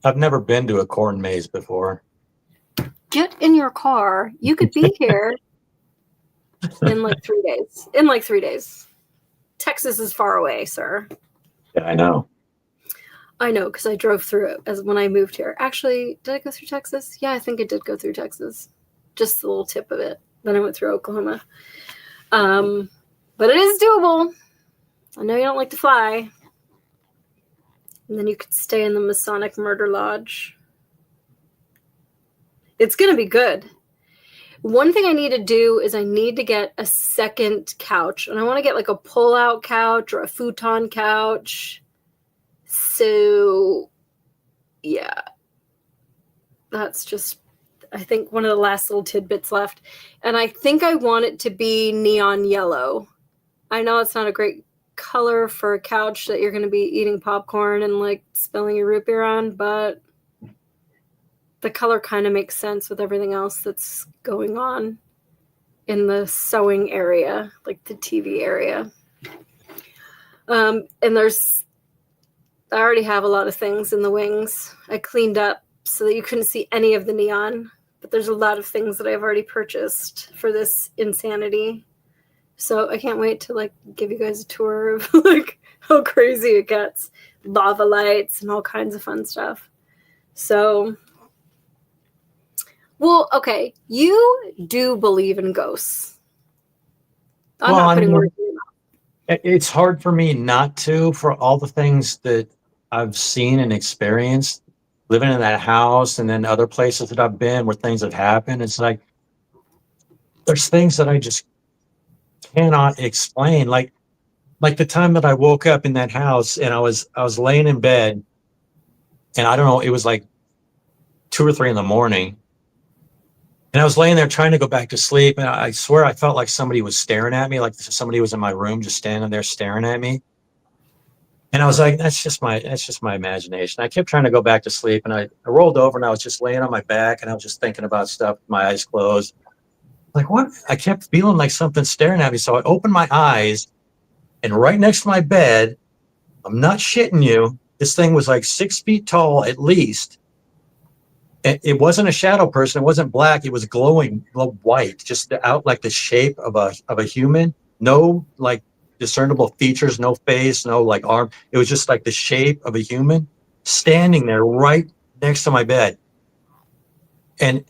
I've never been to a corn maze before. Get in your car. You could be here in like 3 days. Texas is far away, sir. Yeah, I know. I know, because I drove through it as when I moved here. Actually, did I go through Texas? Yeah, I think I did go through Texas. Just a little tip of it. Then I went through Oklahoma. But it is doable. I know you don't like to fly. And then you could stay in the Masonic Murder Lodge. It's going to be good. One thing I need to do is I need to get a second couch. And I want to get like a pull-out couch or a futon couch. So, yeah. That's just, I think, one of the last little tidbits left. And I think I want it to be neon yellow. I know it's not a great color for a couch that you're going to be eating popcorn and like spilling your root beer on, but the color kind of makes sense with everything else that's going on in the sewing area, like the TV area. And I already have a lot of things in the wings. I cleaned up so that you couldn't see any of the neon, but there's a lot of things that I've already purchased for this insanity. So I can't wait to like give you guys a tour of like how crazy it gets. Lava lights and all kinds of fun stuff. So, well, okay, you do believe in ghosts. I'm not putting words in your mouth. It's hard for me not to, for all the things that I've seen and experienced living in that house and then other places that I've been where things have happened. It's like there's things that I just cannot explain. Like the time that I woke up in that house and I was laying in bed and I don't know, it was like 2 or 3 in the morning. And I was laying there trying to go back to sleep. And I swear I felt like somebody was staring at me, like somebody was in my room just standing there staring at me. And I was like, that's just my imagination. I kept trying to go back to sleep, and I rolled over and I was just laying on my back and I was just thinking about stuff, my eyes closed. Like, what? I kept feeling like something staring at me. So I opened my eyes, and right next to my bed, I'm not shitting you, this thing was like 6 feet tall at least. It wasn't a shadow person. It wasn't black. It was glowing white, just out like the shape of a human. No like discernible features, no face, no like arm. It was just like the shape of a human standing there right next to my bed. And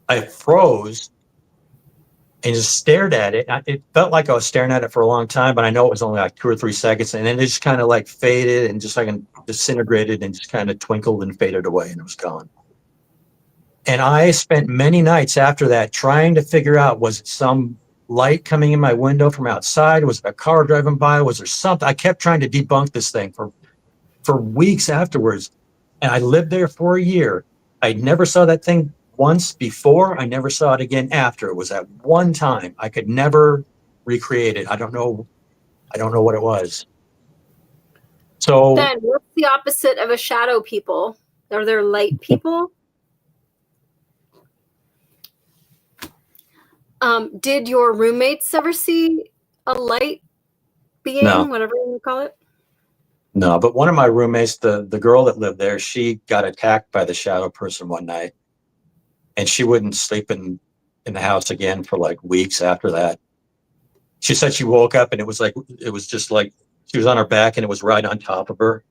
I froze and just stared at it. It felt like I was staring at it for a long time, but I know it was only like 2 or 3 seconds. And then it just kind of like faded and just like disintegrated and just kind of twinkled and faded away, and it was gone. And I spent many nights after that trying to figure out, was it some light coming in my window from outside? Was it a car driving by? Was there something? I kept trying to debunk this thing for weeks afterwards. And I lived there for a year. I never saw that thing once before. I never saw it again after. It was that one time. I could never recreate it. I don't know what it was. So Then what's the opposite of a shadow people? Are there light people? Did your roommates ever see a light being, No. whatever you call it? No, but one of my roommates, the girl that lived there, she got attacked by the shadow person one night, and she wouldn't sleep in the house again for like weeks after that. She said she woke up and it was just like she was on her back and it was right on top of her,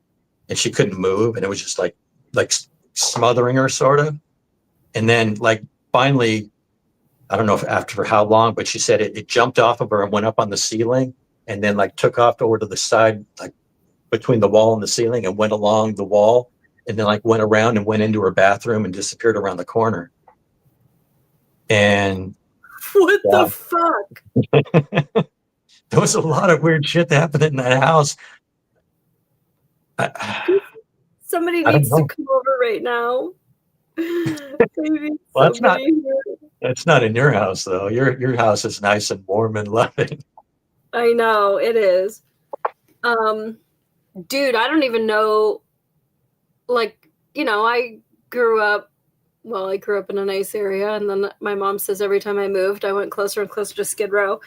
and she couldn't move, and it was just like smothering her sort of. And then like finally, I don't know if after how long, but she said it jumped off of her and went up on the ceiling, and then like took off over to the side, like between the wall and the ceiling, and went along the wall, and then like went around and went into her bathroom and disappeared around the corner. And What yeah, the fuck? there was a lot of weird shit that happened in that house. Somebody I don't needs to know. come over right now. Maybe Well, that's not somebody here. that's not in your house though. Your house is nice and warm and loving. I know it is. Dude, I don't even know. Like, I grew up in a nice area, and then my mom says every time I moved, I went closer and closer to Skid Row.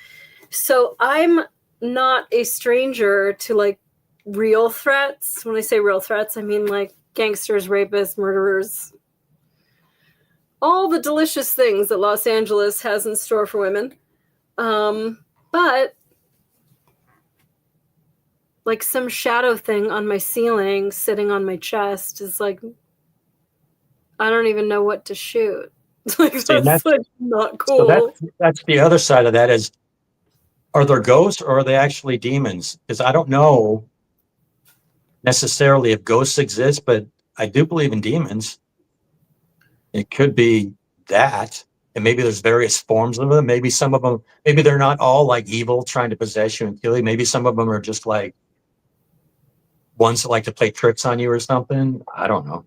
So I'm not a stranger to like real threats. When I say real threats, I mean like gangsters, rapists, murderers, all the delicious things that Los Angeles has in store for women. But like some shadow thing on my ceiling sitting on my chest is like, I don't even know what to shoot. Like, that's like not cool. So that's the other side of that is, are there ghosts or are they actually demons? Because I don't know necessarily if ghosts exist, but I do believe in demons. It could be that. And maybe there's various forms of them. Maybe some of them, maybe they're not all like evil trying to possess you and kill you. Maybe some of them are just like ones that like to play tricks on you or something. I don't know.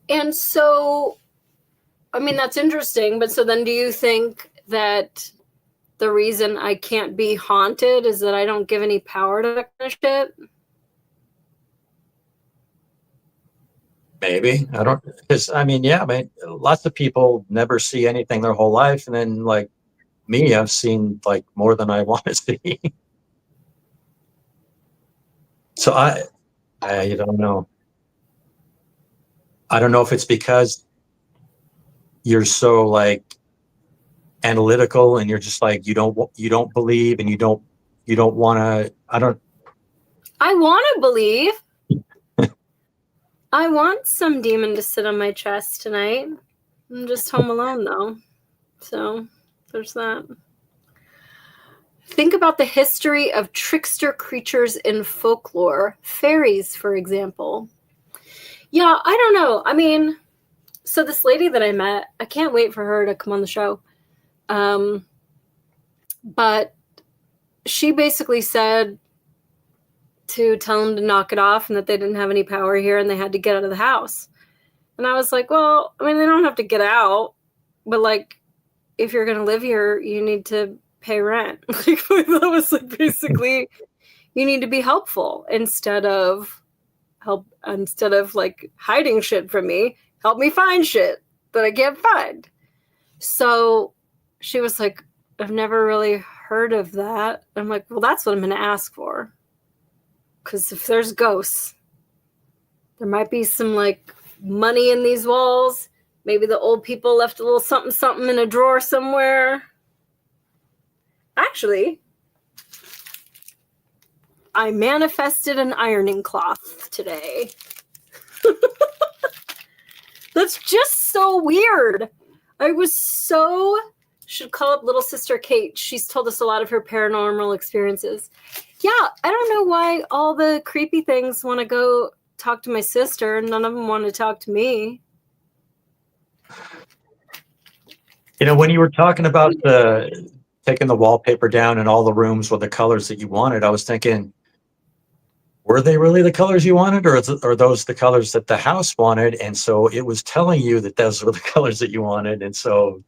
And so, I mean, that's interesting. But so then do you think that the reason I can't be haunted is that I don't give any power to that kind of shit? Maybe. I don't, because I mean, yeah, lots of people never see anything their whole life. And then like me, I've seen like more than I want to see. So I don't know. I don't know if it's because you're so like analytical and you're just like, you don't believe and you don't want to, I want to believe. I want some demon to sit on my chest tonight. I'm just home alone though. So there's that. Think about the history of trickster creatures in folklore. Fairies, for example. Yeah, I don't know. I mean, so this lady that I met, I can't wait for her to come on the show. But she basically said to tell them to knock it off and that they didn't have any power here and they had to get out of the house. And I was like, well, I mean, they don't have to get out, but like, if you're going to live here, you need to pay rent. Like, that was like basically, You need to be helpful instead of like hiding shit from me. Help me find shit that I can't find. So she was like, I've never really heard of that. I'm like, well, that's what I'm going to ask for. Because if there's ghosts, there might be some like money in these walls. Maybe the old people left a little something something in a drawer somewhere. Actually, I manifested an ironing cloth today. That's just so weird. Should call up little sister Kate. She's told us a lot of her paranormal experiences. Yeah, I don't know why all the creepy things want to go talk to my sister. None of them want to talk to me. When you were talking about taking the wallpaper down in all the rooms with the colors that you wanted, I was thinking, were they really the colors you wanted, or are those the colors that the house wanted? And so it was telling you that those were the colors that you wanted. And so.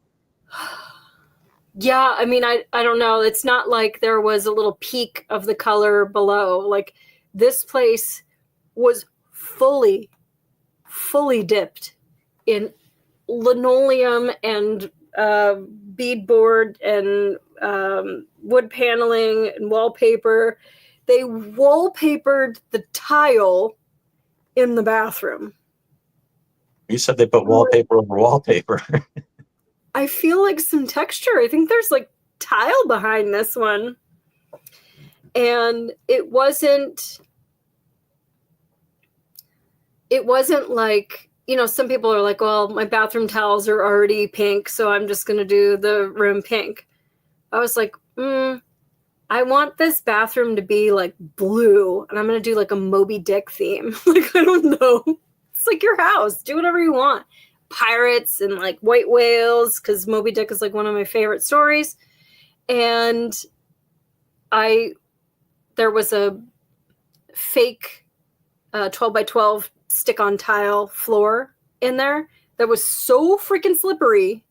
Yeah, I mean, I don't know. It's not like there was a little peak of the color below. Like, this place was fully dipped in linoleum and beadboard and wood paneling and wallpaper. They wallpapered the tile in the bathroom. You said they put wallpaper over wallpaper. I feel like some texture. I think there's like tile behind this one. And it wasn't like, some people are like, well, my bathroom towels are already pink, so I'm just going to do the room pink. I was like, I want this bathroom to be like blue, and I'm going to do like a Moby Dick theme. Like, I don't know. It's like your house. Do whatever you want. Pirates and like white whales, because Moby Dick is like one of my favorite stories. And there was a fake 12 by 12 stick on tile floor in there that was so freaking slippery.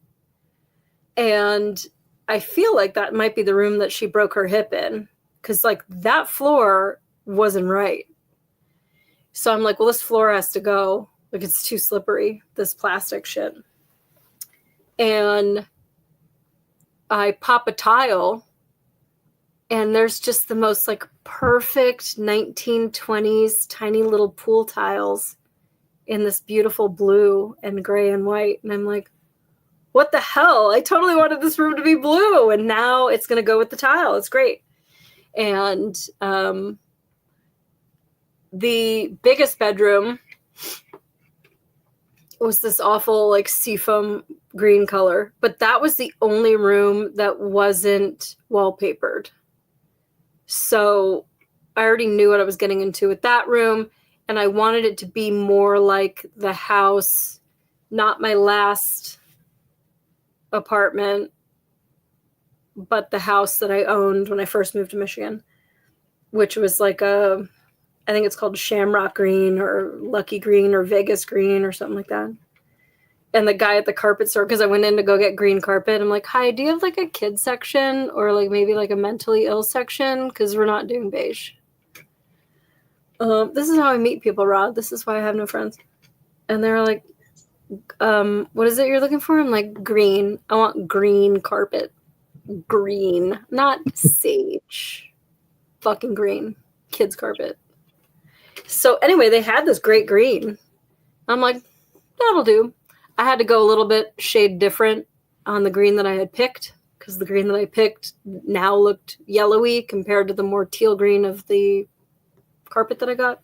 And I feel like that might be the room that she broke her hip in, because like that floor wasn't right. So I'm like, well, this floor has to go. Like, it's too slippery, this plastic shit. And I pop a tile, and there's just the most like perfect 1920s tiny little pool tiles in this beautiful blue and gray and white. And I'm like, what the hell? I totally wanted this room to be blue, and now it's going to go with the tile. It's great. And the biggest bedroom was this awful like seafoam green color, but that was the only room that wasn't wallpapered. So I already knew what I was getting into with that room, and I wanted it to be more like the house, not my last apartment, but the house that I owned when I first moved to Michigan, which was like I think it's called Shamrock Green or Lucky Green or Vegas Green or something like that. And the guy at the carpet store, because I went in to go get green carpet, I'm like, hi, do you have like a kid section or like maybe like a mentally ill section? Because we're not doing beige. This is how I meet people, Rod. This is why I have no friends. And they're like, what is it you're looking for? I'm like, green. I want green carpet. Green, not sage. Fucking green. Kids carpet. So anyway, they had this great green. I'm like, that'll do. I had to go a little bit shade different on the green that I had picked, because the green that I picked now looked yellowy compared to the more teal green of the carpet that I got.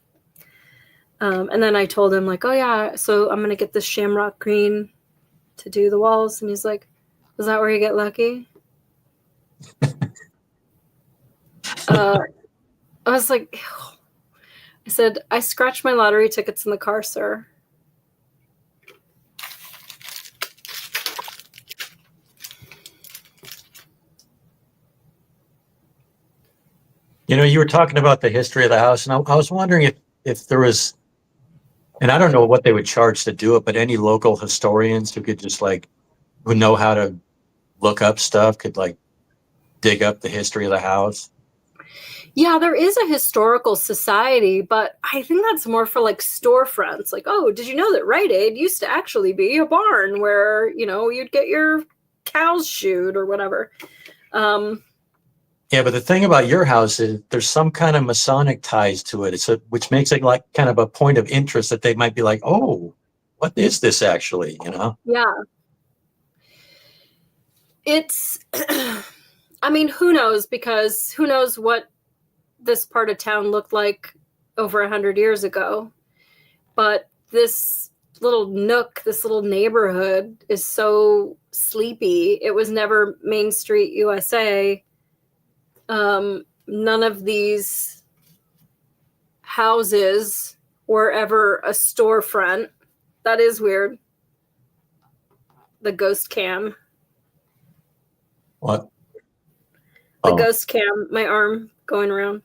And then I told him like, oh yeah, so I'm going to get this shamrock green to do the walls. And he's like, is that where you get lucky? I was like, ew. I said, I scratched my lottery tickets in the car, sir. You were talking about the history of the house, and I was wondering if there was, and I don't know what they would charge to do it, but any local historians who could just like, who know how to look up stuff could like dig up the history of the house. Yeah, there is a historical society, but I think that's more for like storefronts. Like, oh, did you know that Rite Aid used to actually be a barn where, you'd get your cows shoed or whatever. Yeah, but the thing about your house is there's some kind of Masonic ties to it. Which makes it like kind of a point of interest that they might be like, oh, what is this actually? Yeah. It's, I mean, who knows? Because who knows what this part of town looked like over 100 years ago. But this little nook, this little neighborhood is so sleepy. It was never Main Street, USA. None of these houses were ever a storefront. That is weird. The ghost cam. What? The Oh, ghost cam, my arm going around.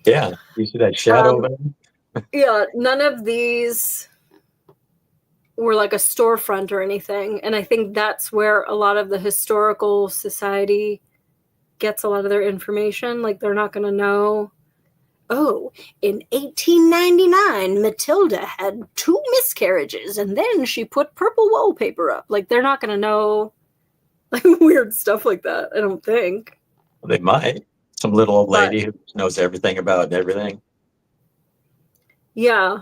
yeah. You see that shadow over there? Yeah, none of these were like a storefront or anything. And I think that's where a lot of the historical society gets a lot of their information. Like, they're not going to know, oh, in 1899, Matilda had 2 miscarriages and then she put purple wallpaper up. Like, they're not going to know like weird stuff like that, I don't think. Well, they might. Some little old lady who knows everything about everything. Yeah.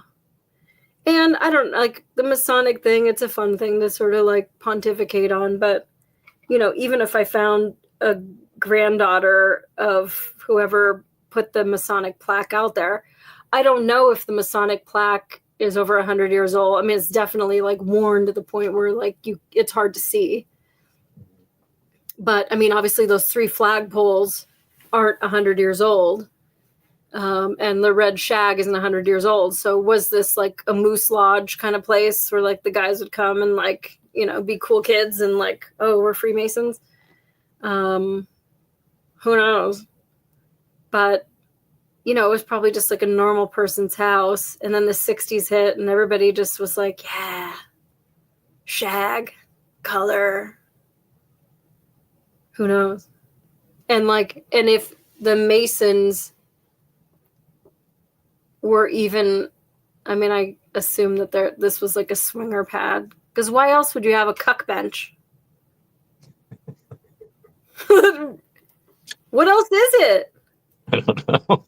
And I don't like the Masonic thing. It's a fun thing to sort of like pontificate on. But, even if I found a granddaughter of whoever put the Masonic plaque out there, I don't know if the Masonic plaque is over 100 years old. I mean, it's definitely like worn to the point where like it's hard to see. But I mean, obviously those 3 flagpoles aren't 100 years old. And the red shag isn't 100 years old. So was this like a moose lodge kind of place where like the guys would come and like, be cool kids and like, oh, we're Freemasons? Who knows? But, it was probably just like a normal person's house. And then the 60s hit and everybody just was like, yeah, shag, color. Who knows? And if the Masons were even, I mean, I assume that this was like a swinger pad, because why else would you have a cuck bench? What else is it? I don't know.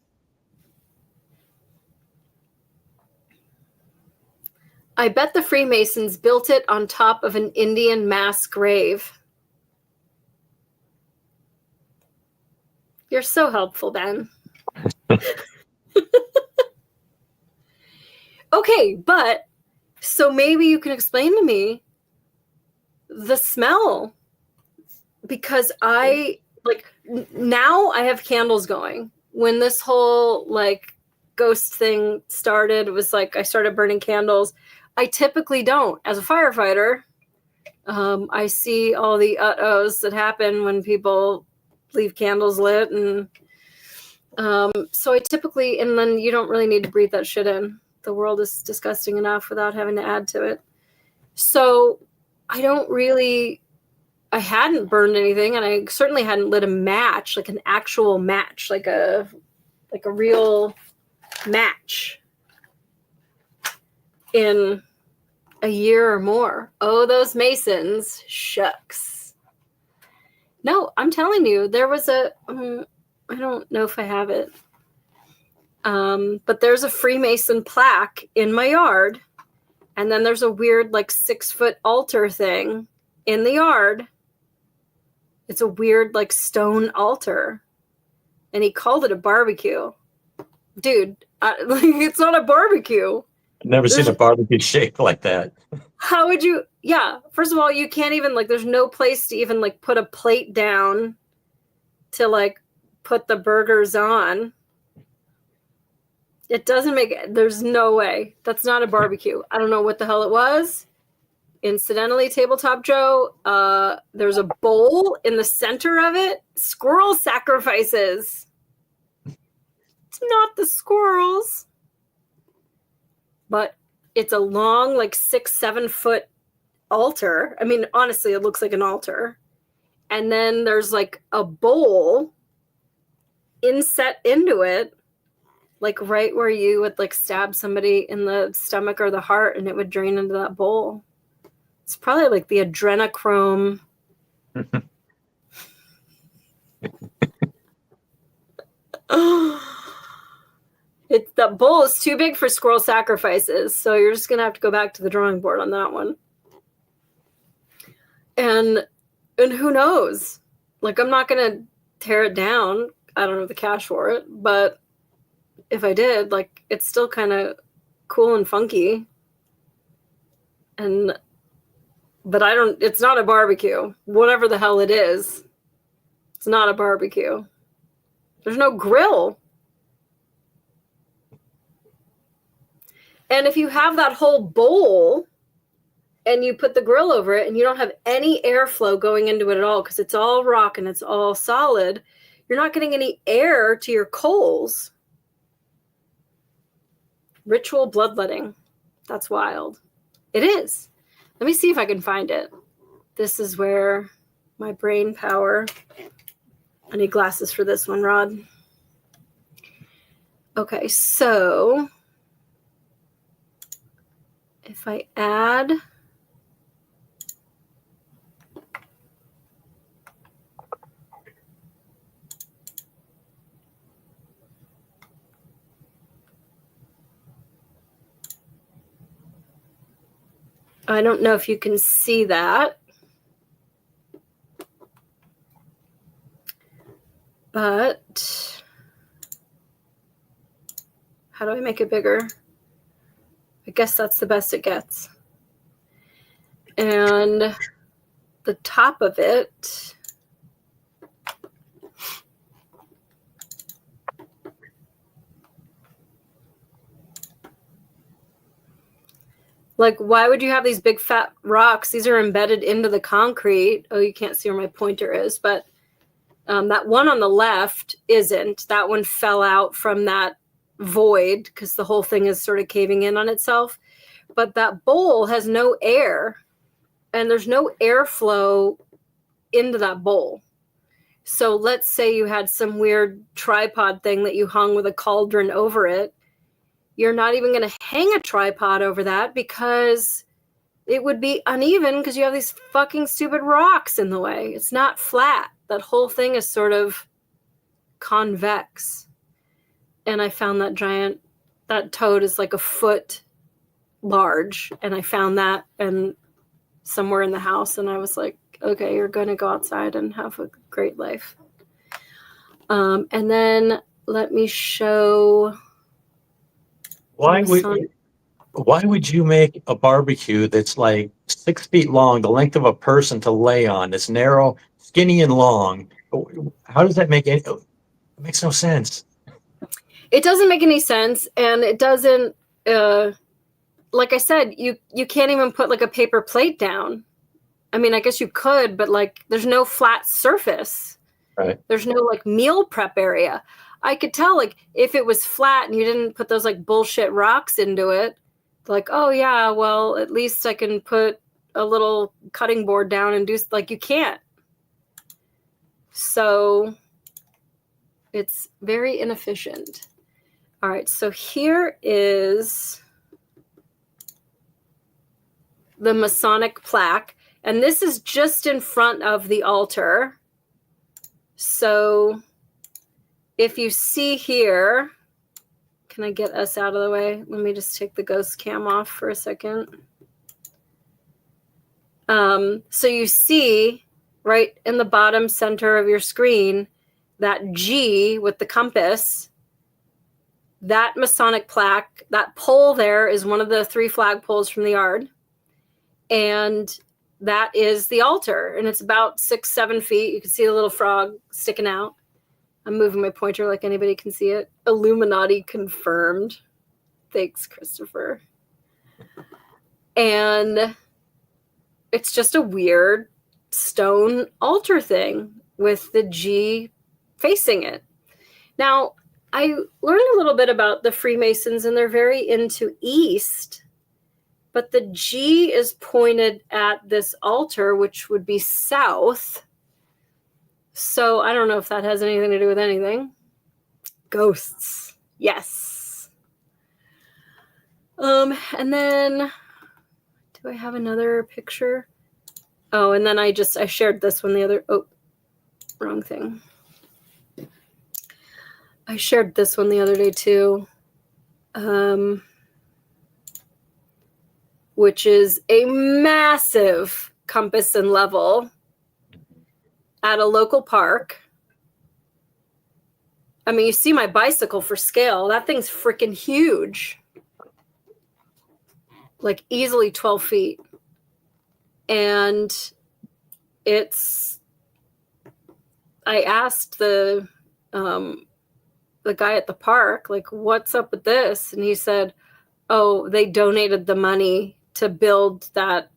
I bet the Freemasons built it on top of an Indian mass grave. You're so helpful, Ben. Okay, but so maybe you can explain to me the smell, because I now I have candles going. When this whole like ghost thing started, it was like I started burning candles. I typically don't. As a firefighter, I see all the uh-ohs that happen when people leave candles lit, and so I typically, and then you don't really need to breathe that shit in. The world is disgusting enough without having to add to it. So I hadn't burned anything, and I certainly hadn't lit a match, like an actual match, like a real match, in a year or more. Oh, those Masons, shucks. No, I'm telling you, there was I don't know if I have it. But there's a Freemason plaque in my yard. And then there's a weird 6-foot altar thing in the yard. It's a weird stone altar. And he called it a barbecue. Dude, it's not a barbecue. I've never seen a barbecue shaped like that. How would you? Yeah. First of all, you can't even there's no place to even put a plate down to put the burgers on. It doesn't there's no way. That's not a barbecue. I don't know what the hell it was. Incidentally, Tabletop Joe, there's a bowl in the center of it. Squirrel sacrifices. It's not the squirrels. But it's a long, 6-7 foot altar. I mean, honestly, it looks like an altar. And then there's a bowl inset into it, like right where you would like stab somebody in the stomach or the heart, and it would drain into that bowl. It's probably like the adrenochrome. That bowl is too big for squirrel sacrifices, so you're just gonna have to go back to the drawing board on that one. And who knows? Like, I'm not gonna tear it down. I don't have the cash for it, but if I did, like, it's still kind of cool and funky. But it's not a barbecue. Whatever the hell it is, it's not a barbecue. There's no grill. And if you have that whole bowl and you put the grill over it and you don't have any airflow going into it at all because it's all rock and it's all solid, you're not getting any air to your coals. Ritual bloodletting. That's wild. It is. Let me see if I can find it. This is where my brain power. I need glasses for this one, Rod. Okay, so if I add I don't know if you can see that, but how do I make it bigger? I guess that's the best it gets. And the top of it, like, why would you have these big fat rocks? These are embedded into the concrete. Oh, you can't see where my pointer is, but that one on the left isn't. That one fell out from that void because the whole thing is sort of caving in on itself. But that bowl has no air, and there's no airflow into that bowl. So let's say you had some weird tripod thing that you hung with a cauldron over it. You're not even going to hang a tripod over that because it would be uneven because you have these fucking stupid rocks in the way. It's not flat. That whole thing is sort of convex. And I found that toad is like a foot large. And I found that and somewhere in the house. And I was like, okay, you're going to go outside and have a great life. And then let me show... Why would you make a barbecue that's like 6 feet long, the length of a person to lay on? It's narrow, skinny, and long. How does that make it? It makes no sense. It doesn't make any sense, and it doesn't. Like I said, you can't even put like a paper plate down. I mean, I guess you could, but like, there's no flat surface. Right. There's no like meal prep area. I could tell, like, if it was flat and you didn't put those like bullshit rocks into it, like, oh yeah, well, at least I can put a little cutting board down and do, like, you can't. So it's very inefficient. All right, so here is the Masonic plaque, and this is just in front of the altar. So if you see here, can I get us out of the way? Let me just take the ghost cam off for a second. So you see right in the bottom center of your screen, that G with the compass, that Masonic plaque, that pole there is one of the 3 flag poles from the yard. And that is the altar. And it's about 6-7 feet. You can see the little frog sticking out. I'm moving my pointer like anybody can see it. Illuminati confirmed. Thanks, Christopher. And it's just a weird stone altar thing with the G facing it. Now, I learned a little bit about the Freemasons, and they're very into East, but the G is pointed at this altar, which would be south. So I don't know if that has anything to do with anything. Ghosts. Yes. And then do I have another picture? Oh, and then I shared this one wrong thing. I shared this one the other day too. Which is a massive compass and level at a local park. I mean, you see my bicycle for scale. That thing's freaking huge. Like easily 12 feet. And I asked the guy at the park, like, what's up with this? And he said, oh, they donated the money to build that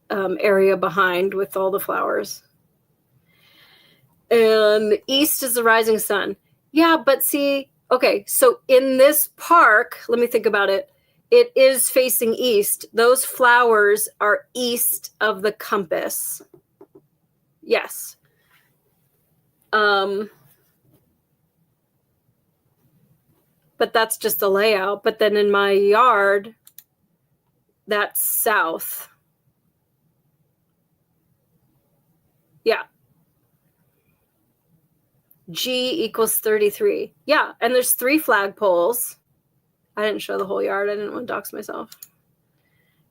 area behind with all the flowers. And east is the rising sun. Yeah, but see, okay, so in this park, let me think about it. It is facing east. Those flowers are east of the compass. Yes. But that's just a layout. But then in my yard, that's south. Yeah. G equals 33. Yeah, and there's 3 flagpoles. I didn't show the whole yard. I didn't want to dox myself.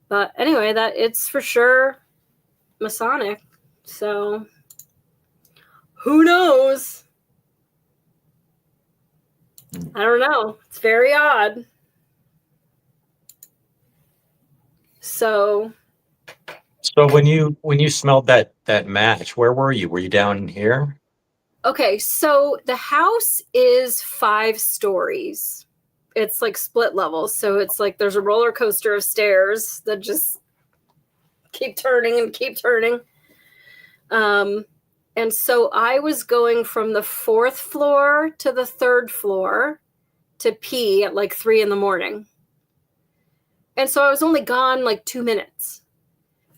But anyway, it's for sure Masonic. So who knows? I don't know. It's very odd. So when you smelled that match, where were you? Were you down in here? okay, so the house is 5 stories. It's like split levels. So it's like there's a roller coaster of stairs that just keep turning and keep turning. And so I was going from the 4th floor to the 3rd floor to pee at like 3 a.m. And so I was only gone like 2 minutes.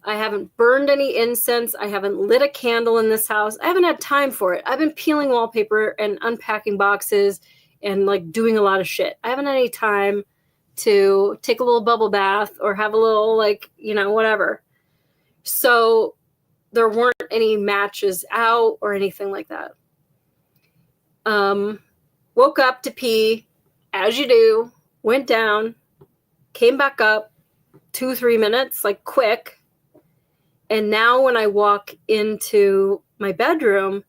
I haven't burned any incense. I haven't lit a candle in this house. I haven't had time for it. I've been peeling wallpaper and unpacking boxes and like doing a lot of shit. I haven't had any time to take a little bubble bath or have a little like, whatever. So there weren't any matches out or anything like that. Woke up to pee, as you do, went down, came back up 2-3 minutes, like quick. And now when I walk into my bedroom,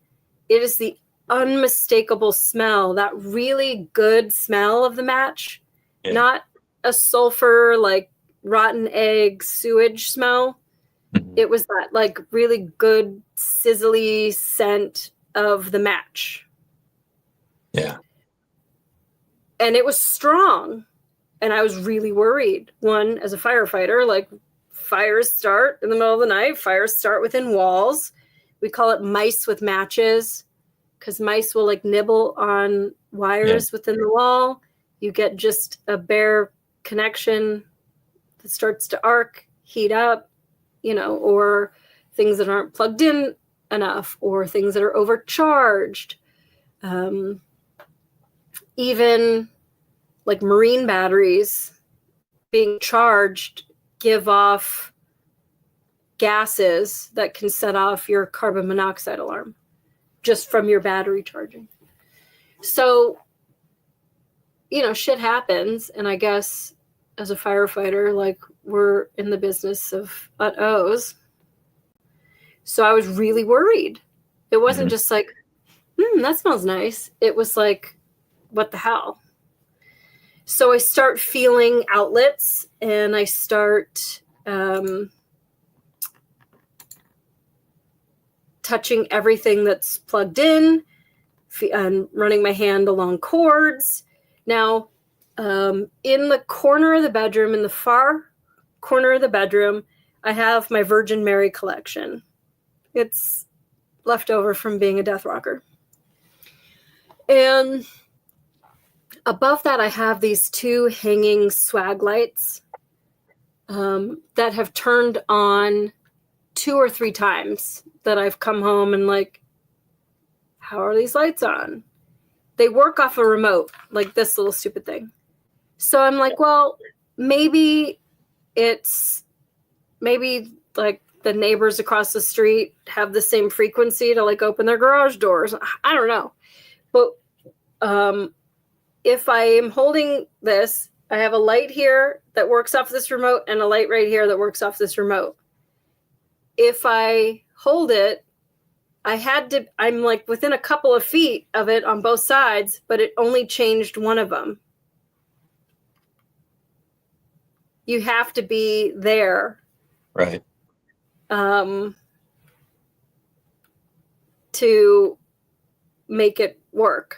it is the unmistakable smell, that really good smell of the match, not a sulfur, like rotten egg sewage smell. It was that like really good sizzly scent of the match. Yeah. And it was strong. And I was really worried. One, as a firefighter, like fires start in the middle of the night. Fires start within walls. We call it mice with matches because mice will like nibble on wires within the wall. You get just a bare connection that starts to arc, heat up, or things that aren't plugged in enough or things that are overcharged. Even like marine batteries being charged give off gases that can set off your carbon monoxide alarm just from your battery charging. So, shit happens. And I guess as a firefighter, like we're in the business of O's. So I was really worried. It wasn't just like, that smells nice. It was like, what the hell? So I start feeling outlets and I start touching everything that's plugged in and running my hand along cords. Now, in the corner of the bedroom, in the far corner of the bedroom, I have my Virgin Mary collection. It's left over from being a death rocker. And above that, I have these 2 hanging swag lights that have turned on 2 or 3 times that I've come home and like, how are these lights on? they work off a remote, like this little stupid thing. So I'm like, well, maybe like the neighbors across the street have the same frequency to like open their garage doors. I don't know. But if I am holding this, I have a light here that works off this remote and a light right here that works off this remote. If I hold it, I'm like within a couple of feet of it on both sides, but it only changed one of them. You have to be there. Right. To make it work.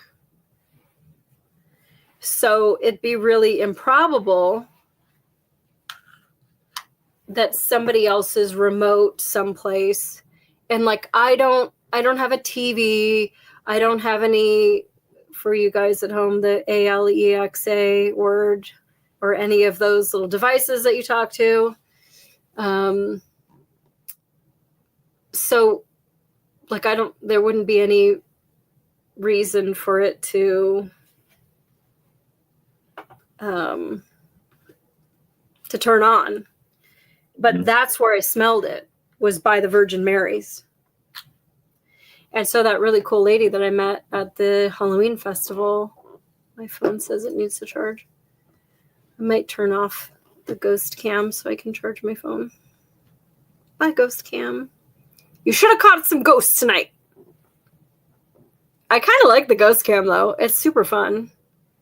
So it'd be really improbable that somebody else's remote someplace, and like I don't have a TV, I don't have any, for you guys at home, the Alexa word or any of those little devices that you talk to. So like there wouldn't be any reason for it to turn on. But that's where I smelled it, was by the Virgin Mary's. And so that really cool lady that I met at the Halloween festival, my phone says it needs to charge. I might turn off the ghost cam so I can charge my phone. Bye, ghost cam. You should have caught some ghosts tonight. I kind of like the ghost cam though. It's super fun.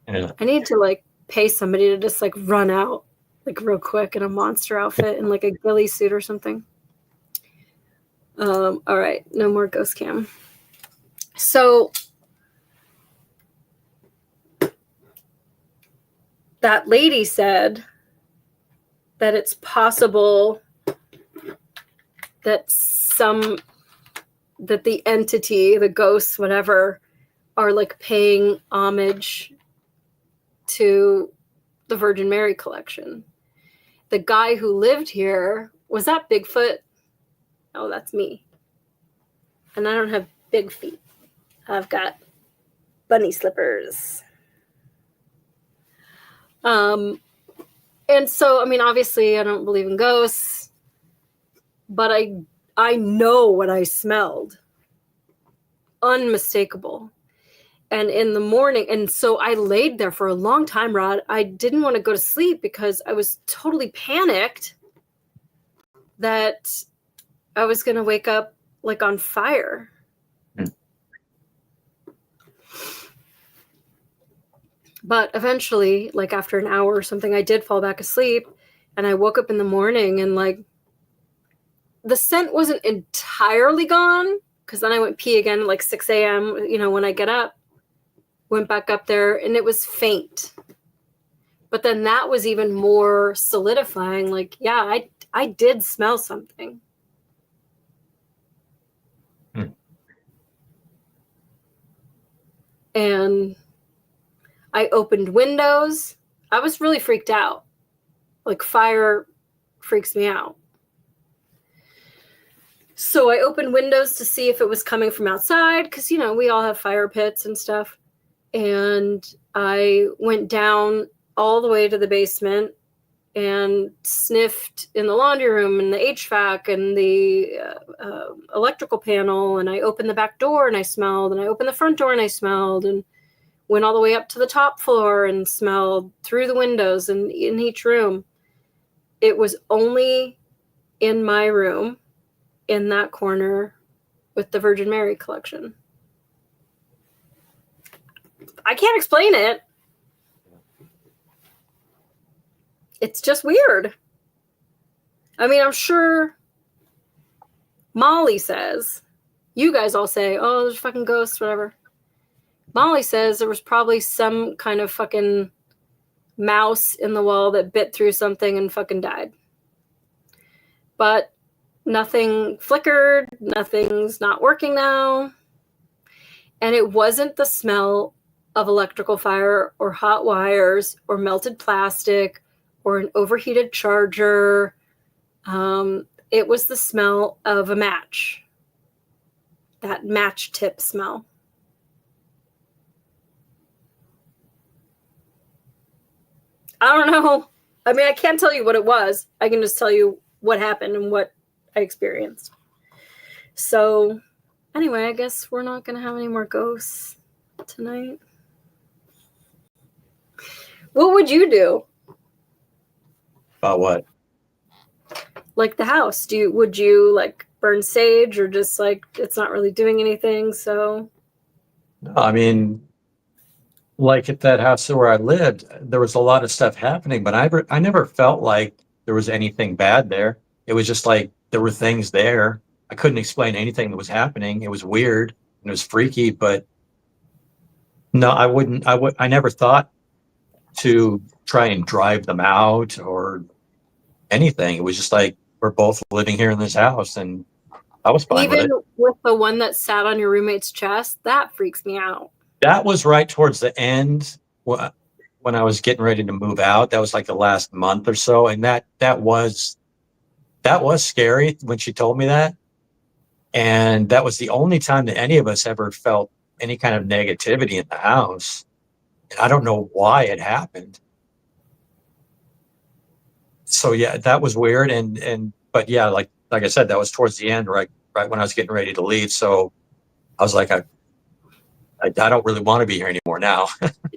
Yeah. I need to like pay somebody to just like run out like real quick in a monster outfit and like a ghillie suit or something. All right, no more ghost cam. So that lady said that it's possible that the entity, the ghosts, whatever, are like paying homage to the Virgin Mary collection. The guy who lived here, was that Bigfoot? Oh, that's me. And I don't have big feet. I've got bunny slippers. And so, I mean, obviously I don't believe in ghosts, but I know what I smelled. Unmistakable. And in the morning, and so I laid there for a long time, Rod. I didn't want to go to sleep because I was totally panicked that I was going to wake up like on fire. But eventually, like after an hour or something, I did fall back asleep, and I woke up in the morning and like the scent wasn't entirely gone, because then I went pee again at like 6 a.m. You know, when I get up, went back up there and it was faint. But then that was even more solidifying. Like, yeah, I did smell something. And I opened windows. I was really freaked out. Like fire freaks me out. So I opened windows to see if it was coming from outside, because, you know, we all have fire pits and stuff. And I went down all the way to the basement and sniffed in the laundry room and the HVAC and the electrical panel. And I opened the back door and I smelled, and I opened the front door and I smelled, and went all the way up to the top floor and smelled through the windows and in each room. It was only in my room, in that corner with the Virgin Mary collection. I can't explain it. It's just weird. I mean, I'm sure Molly says, you guys all say, oh, there's fucking ghosts, whatever. Molly says there was probably some kind of fucking mouse in the wall that bit through something and fucking died. But nothing flickered. Nothing's not working now. And it wasn't the smell of electrical fire or hot wires or melted plastic or an overheated charger. It was the smell of a match. That match tip smell. I don't know. I mean, I can't tell you what it was. I can just tell you what happened and what I experienced. So, anyway, I guess we're not going to have any more ghosts tonight. What would you do? About what? Like the house. Would you like burn sage or just like it's not really doing anything? So, No, I mean, like at that house where I lived, there was a lot of stuff happening, but I never felt like there was anything bad there. It was just like there were things there. I couldn't explain anything that was happening. It was weird and it was freaky, but no, I never thought to try and drive them out or anything. It was just like we're both living here in this house and I was fine with even it. with the one that sat on your roommate's chest, that freaks me out. That was right towards the end when I was getting ready to move out. That was like the last month or so, and that was scary when she told me that. And that was the only time that any of us ever felt any kind of negativity in the house. And I don't know why it happened. So yeah, that was weird. But yeah, like I said, that was towards the end, right when I was getting ready to leave. So I was like, I don't really want to be here anymore now.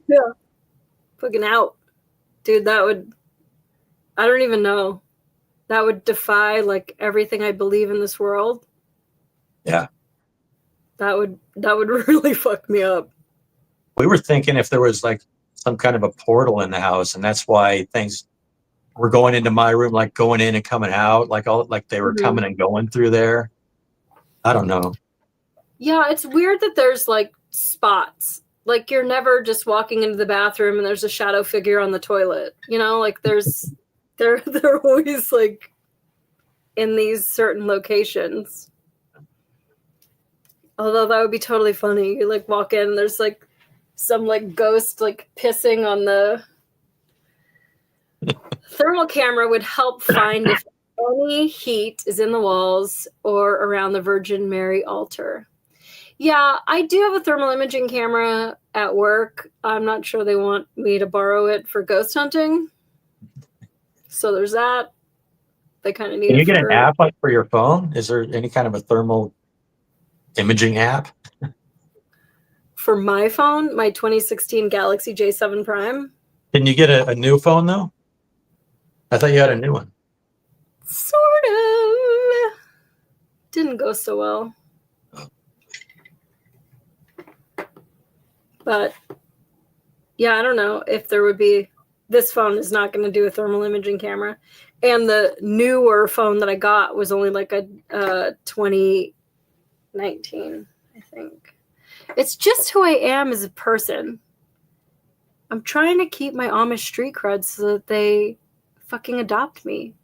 Yeah. Fucking out. Dude, I don't even know. That would defy like everything I believe in this world. Yeah. That would really fuck me up. We were thinking if there was like some kind of a portal in the house, and that's why things were going into my room, like going in and coming out, like they were coming and going through there. I don't know. Yeah, it's weird that there's like spots. Like you're never just walking into the bathroom and there's a shadow figure on the toilet. You know, like they're always like in these certain locations. Although that would be totally funny. You like walk in, there's like some like ghost like pissing on the thermal camera would help find if any heat is in the walls or around the Virgin Mary altar. Yeah, I do have a thermal imaging camera at work. I'm not sure they want me to borrow it for ghost hunting. So there's that. They kind of need Can it you get for... an app like for your phone? Is there any kind of a thermal imaging app? For my phone, my 2016 Galaxy J7 Prime. Can you get a new phone though? I thought you had a new one. Sort of. Didn't go so well. But yeah, I don't know if there would be. This phone is not going to do a thermal imaging camera. And the newer phone that I got was only like a 2019, I think. It's just who I am as a person. I'm trying to keep my Amish street cred so that they fucking adopt me.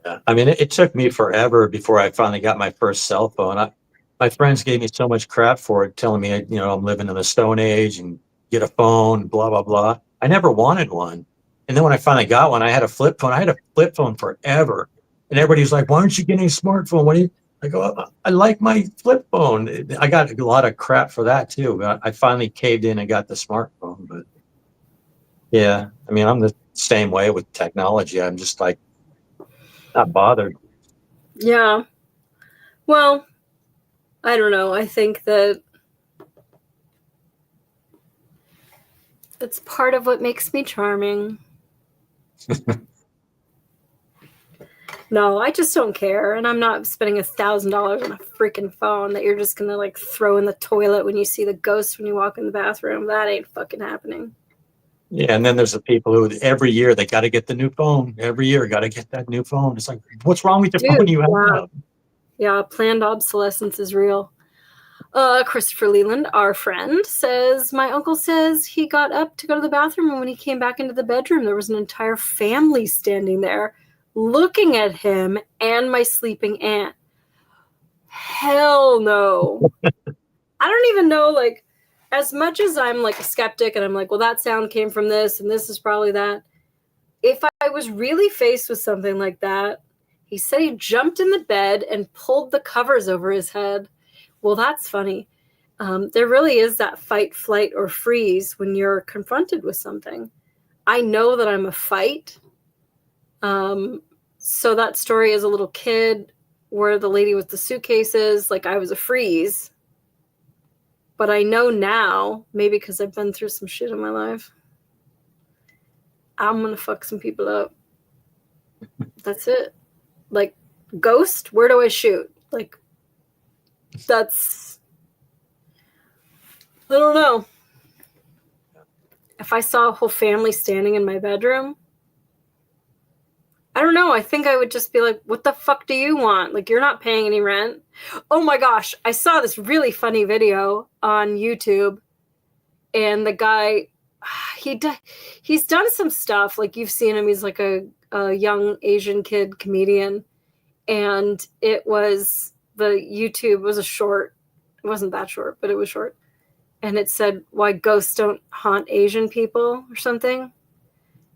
Yeah. I mean, it took me forever before I finally got my first cell phone. My friends gave me so much crap for it, telling me, I'm living in the Stone Age and get a phone, blah, blah, blah. I never wanted one. And then when I finally got one, I had a flip phone. I had a flip phone forever. And everybody's like, why aren't you getting a smartphone? I go, I like my flip phone. I got a lot of crap for that too. But I finally caved in and got the smartphone. But yeah, I mean, I'm the same way with technology. I'm just like not bothered. Yeah. Well, I don't know. I think that it's part of what makes me charming. No, I just don't care. And I'm not spending $1,000 on a freaking phone that you're just going to like throw in the toilet when you see the ghost when you walk in the bathroom. That ain't fucking happening. Yeah, and then there's the people who every year they got to get the new phone. Every year, got to get that new phone. It's like, what's wrong with the phone you have? Yeah, planned obsolescence is real. Christopher Leland, our friend, says, my uncle says he got up to go to the bathroom, and when he came back into the bedroom, there was an entire family standing there looking at him and my sleeping aunt. Hell no. I don't even know, like, as much as I'm like a skeptic and I'm like, well, that sound came from this and this is probably that. If I was really faced with something like that, he said he jumped in the bed and pulled the covers over his head. Well, that's funny. There really is that fight, flight, or freeze when you're confronted with something. I know that I'm a fight. So that story as a little kid where the lady with the suitcases, like I was a freeze. But I know now, maybe because I've been through some shit in my life, I'm going to fuck some people up. That's it. Like, ghost, where do I shoot? Like, that's... I don't know. If I saw a whole family standing in my bedroom, I don't know. I think I would just be like, what the fuck do you want? Like, you're not paying any rent. Oh my gosh. I saw this really funny video on YouTube. And the guy, he's done some stuff. Like, you've seen him. He's like a young Asian kid comedian. And the YouTube was a short. It wasn't that short, but it was short. And it said, why ghosts don't haunt Asian people or something.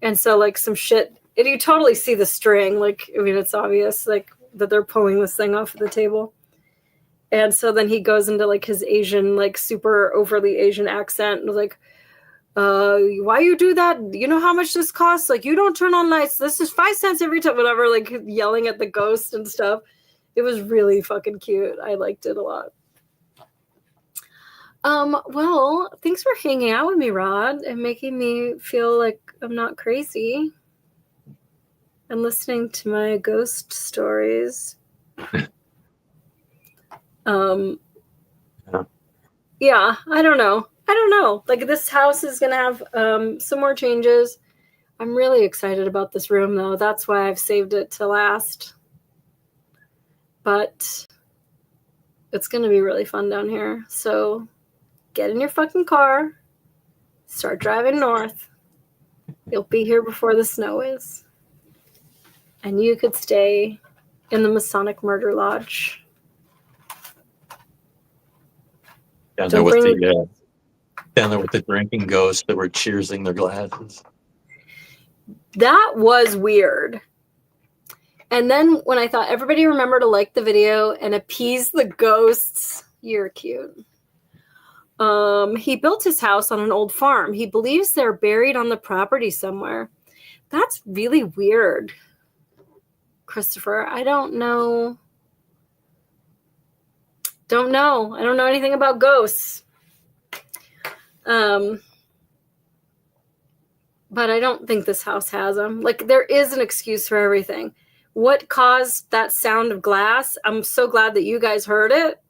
And so, like, some shit. And you totally see the string. Like, I mean, it's obvious, like, that they're pulling this thing off of the table. And so then he goes into, like, his Asian, like, super overly Asian accent. And was like, why you do that? You know how much this costs? Like, you don't turn on lights. This is 5 cents every time. Whatever, like, yelling at the ghost and stuff. It was really fucking cute. I liked it a lot. Well, thanks for hanging out with me, Rod, and making me feel like I'm not crazy. And listening to my ghost stories. Yeah, I don't know. Like, this house is going to have some more changes. I'm really excited about this room, though. That's why I've saved it to last. But it's going to be really fun down here. So get in your fucking car. Start driving north. You'll be here before the snow is. And you could stay in the Masonic Murder Lodge. Down there with the drinking ghosts that were cheersing their glasses. That was weird. And then when I thought, everybody remember to like the video and appease the ghosts. You're cute. He built his house on an old farm. He believes they're buried on the property somewhere. That's really weird, Christopher. I don't know. I don't know anything about ghosts. But I don't think this house has them. Like, there is an excuse for everything. What caused that sound of glass? I'm so glad that you guys heard it.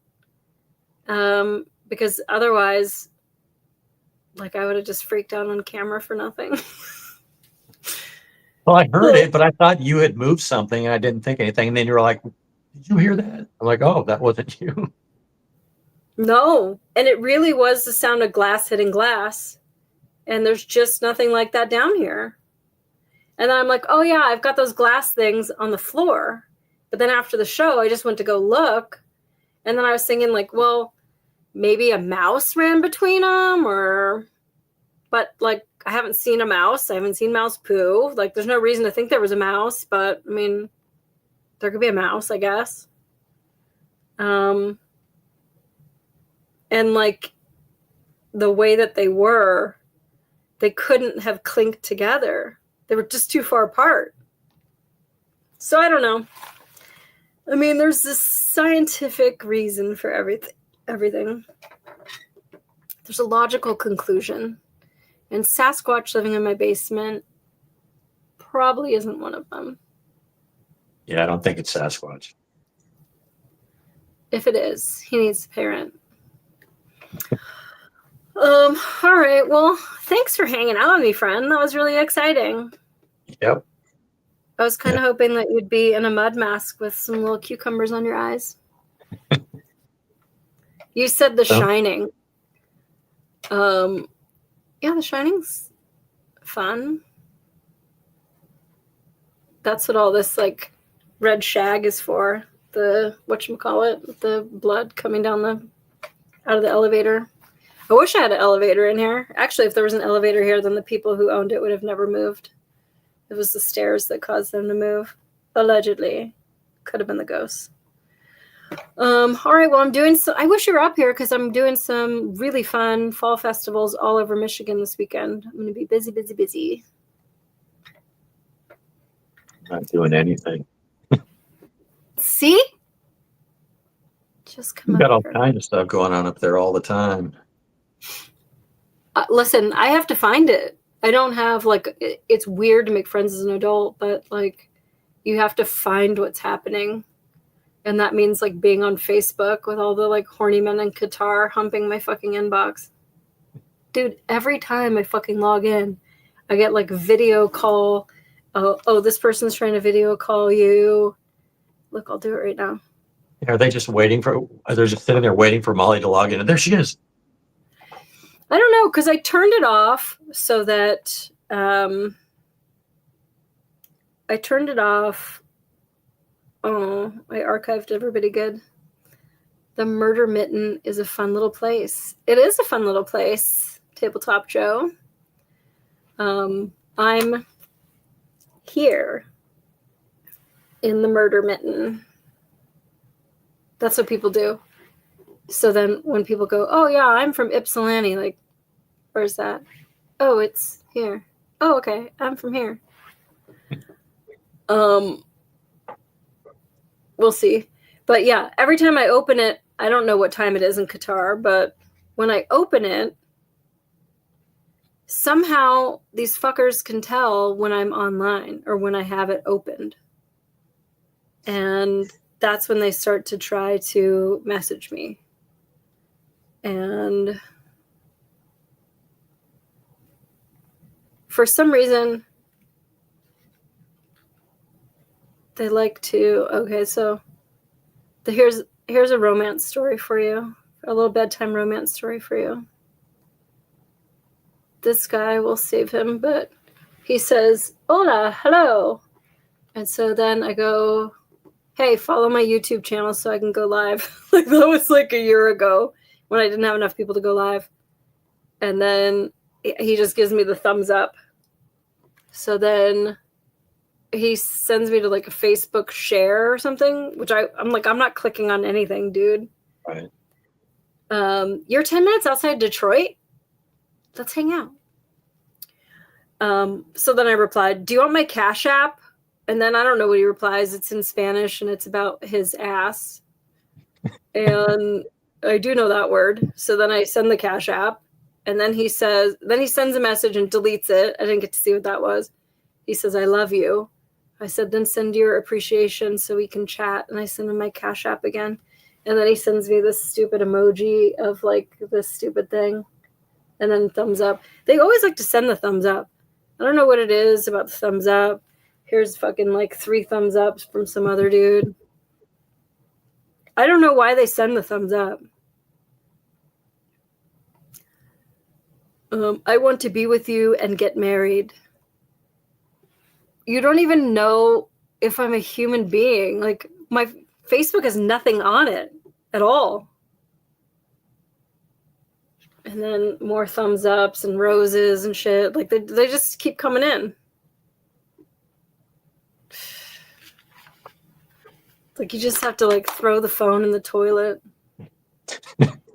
Because otherwise, like, I would have just freaked out on camera for nothing. Well, I heard it, but I thought you had moved something and I didn't think anything. And then you were like, did you hear that? I'm like, oh, that wasn't you. No. And it really was the sound of glass hitting glass. And there's just nothing like that down here. And then I'm like, oh, yeah, I've got those glass things on the floor. But then after the show, I just went to go look. And then I was thinking, like, well, maybe a mouse ran between them but, like, I haven't seen a mouse. I haven't seen mouse poo. Like, there's no reason to think there was a mouse. But, I mean, there could be a mouse, I guess. And, like, the way that they couldn't have clinked together. They were just too far apart. So I don't know. I mean, there's this scientific reason for everything. There's a logical conclusion. And Sasquatch living in my basement probably isn't one of them. Yeah, I don't think it's Sasquatch. If it is, he needs to pay rent. All right. Well, thanks for hanging out with me, friend. That was really exciting. Yep. I was kind of hoping that you'd be in a mud mask with some little cucumbers on your eyes. You said The Shining. Yeah, The Shining's fun. That's what all this, like, red shag is for. The, whatchamacallit, the blood coming down out of the elevator. I wish I had an elevator in here. Actually, if there was an elevator here, then the people who owned it would have never moved. It was the stairs that caused them to move. Allegedly. Could have been the ghosts. All right, well, I wish you were up here because I'm doing some really fun fall festivals all over Michigan this weekend. I'm going to be busy. Not doing anything. See? Just come You got up all here. kinds of stuff going on up there all the time. Listen, I have to find it. I don't have like it's weird to make friends as an adult, but like you have to find what's happening. And that means like being on Facebook with all the like horny men in Qatar humping my fucking inbox. Dude, every time I fucking log in, I get like video call. Oh, this person's trying to video call you. Look, I'll do it right now. Are they just waiting for? Are they just sitting there waiting for Molly to log in? And there she is. I don't know, because I turned it off so that I turned it off. Oh, I archived everybody good. The Murder Mitten is a fun little place. It is a fun little place, Tabletop Joe. I'm here in the Murder Mitten. That's what people do. So then when people go, oh yeah, I'm from Ypsilanti, like, where's that? Oh, it's here. Oh, okay, I'm from here. We'll see. But yeah, every time I open it, I don't know what time it is in Qatar, but when I open it, somehow these fuckers can tell when I'm online or when I have it opened. And that's when they start to try to message me. And for some reason, they like to, okay, so here's a romance story for you, a little bedtime romance story for you. This guy will save him, but he says, hola, hello. And so then I go, hey, follow my YouTube channel so I can go live. Like that was like a year ago when I didn't have enough people to go live. And then he just gives me the thumbs up. So then he sends me to like a Facebook share or something, which I'm like, I'm not clicking on anything, dude. Right. You're 10 minutes outside Detroit? Let's hang out. So then I replied, do you want my Cash App? And then I don't know what he replies. It's in Spanish and it's about his ass. And I do know that word. So then I send the Cash App. And then he sends a message and deletes it. I didn't get to see what that was. He says, I love you. I said, then send your appreciation so we can chat. And I send him my Cash App again. And then he sends me this stupid emoji of like this stupid thing. And then thumbs up. They always like to send the thumbs up. I don't know what it is about the thumbs up. Here's fucking like 3 thumbs ups from some other dude. I don't know why they send the thumbs up. I want to be with you and get married. You don't even know if I'm a human being. Like my Facebook has nothing on it at all. And then more thumbs ups and roses and shit. Like they just keep coming in. Like you just have to like throw the phone in the toilet.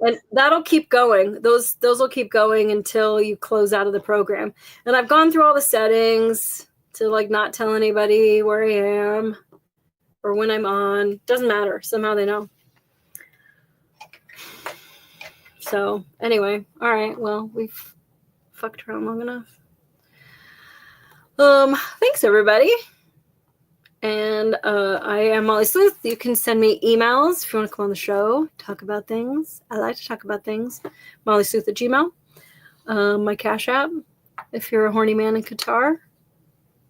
And that'll keep going. Those will keep going until you close out of the program. And I've gone through all the settings to like not tell anybody where I am or when I'm on. Doesn't matter. Somehow they know. So anyway, all right. Well, we've fucked around long enough. Thanks everybody. And I am Molly Sleuth. You can send me emails if you want to come on the show, talk about things. I like to talk about things. MollySleuth@gmail. My Cash App, if you're a horny man in Qatar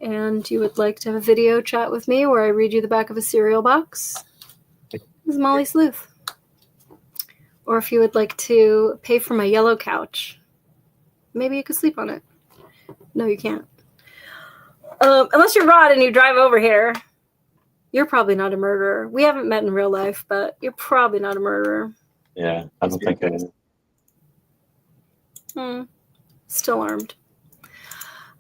and you would like to have a video chat with me where I read you the back of a cereal box, this is Molly Sleuth. Or if you would like to pay for my yellow couch, maybe you could sleep on it. No, you can't. Unless you're Rod and you drive over here, you're probably not a murderer. We haven't met in real life, but you're probably not a murderer. Yeah, I don't think I am. Still armed.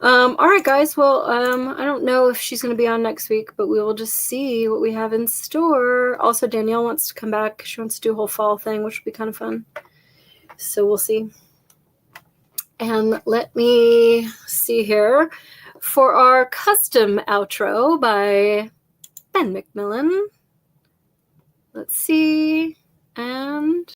All right, guys. Well, I don't know if she's going to be on next week, but we will just see what we have in store. Also, Danielle wants to come back. She wants to do a whole fall thing, which will be kind of fun. So we'll see. And let me see here. for our custom outro by Ben McMillan. Let's see. And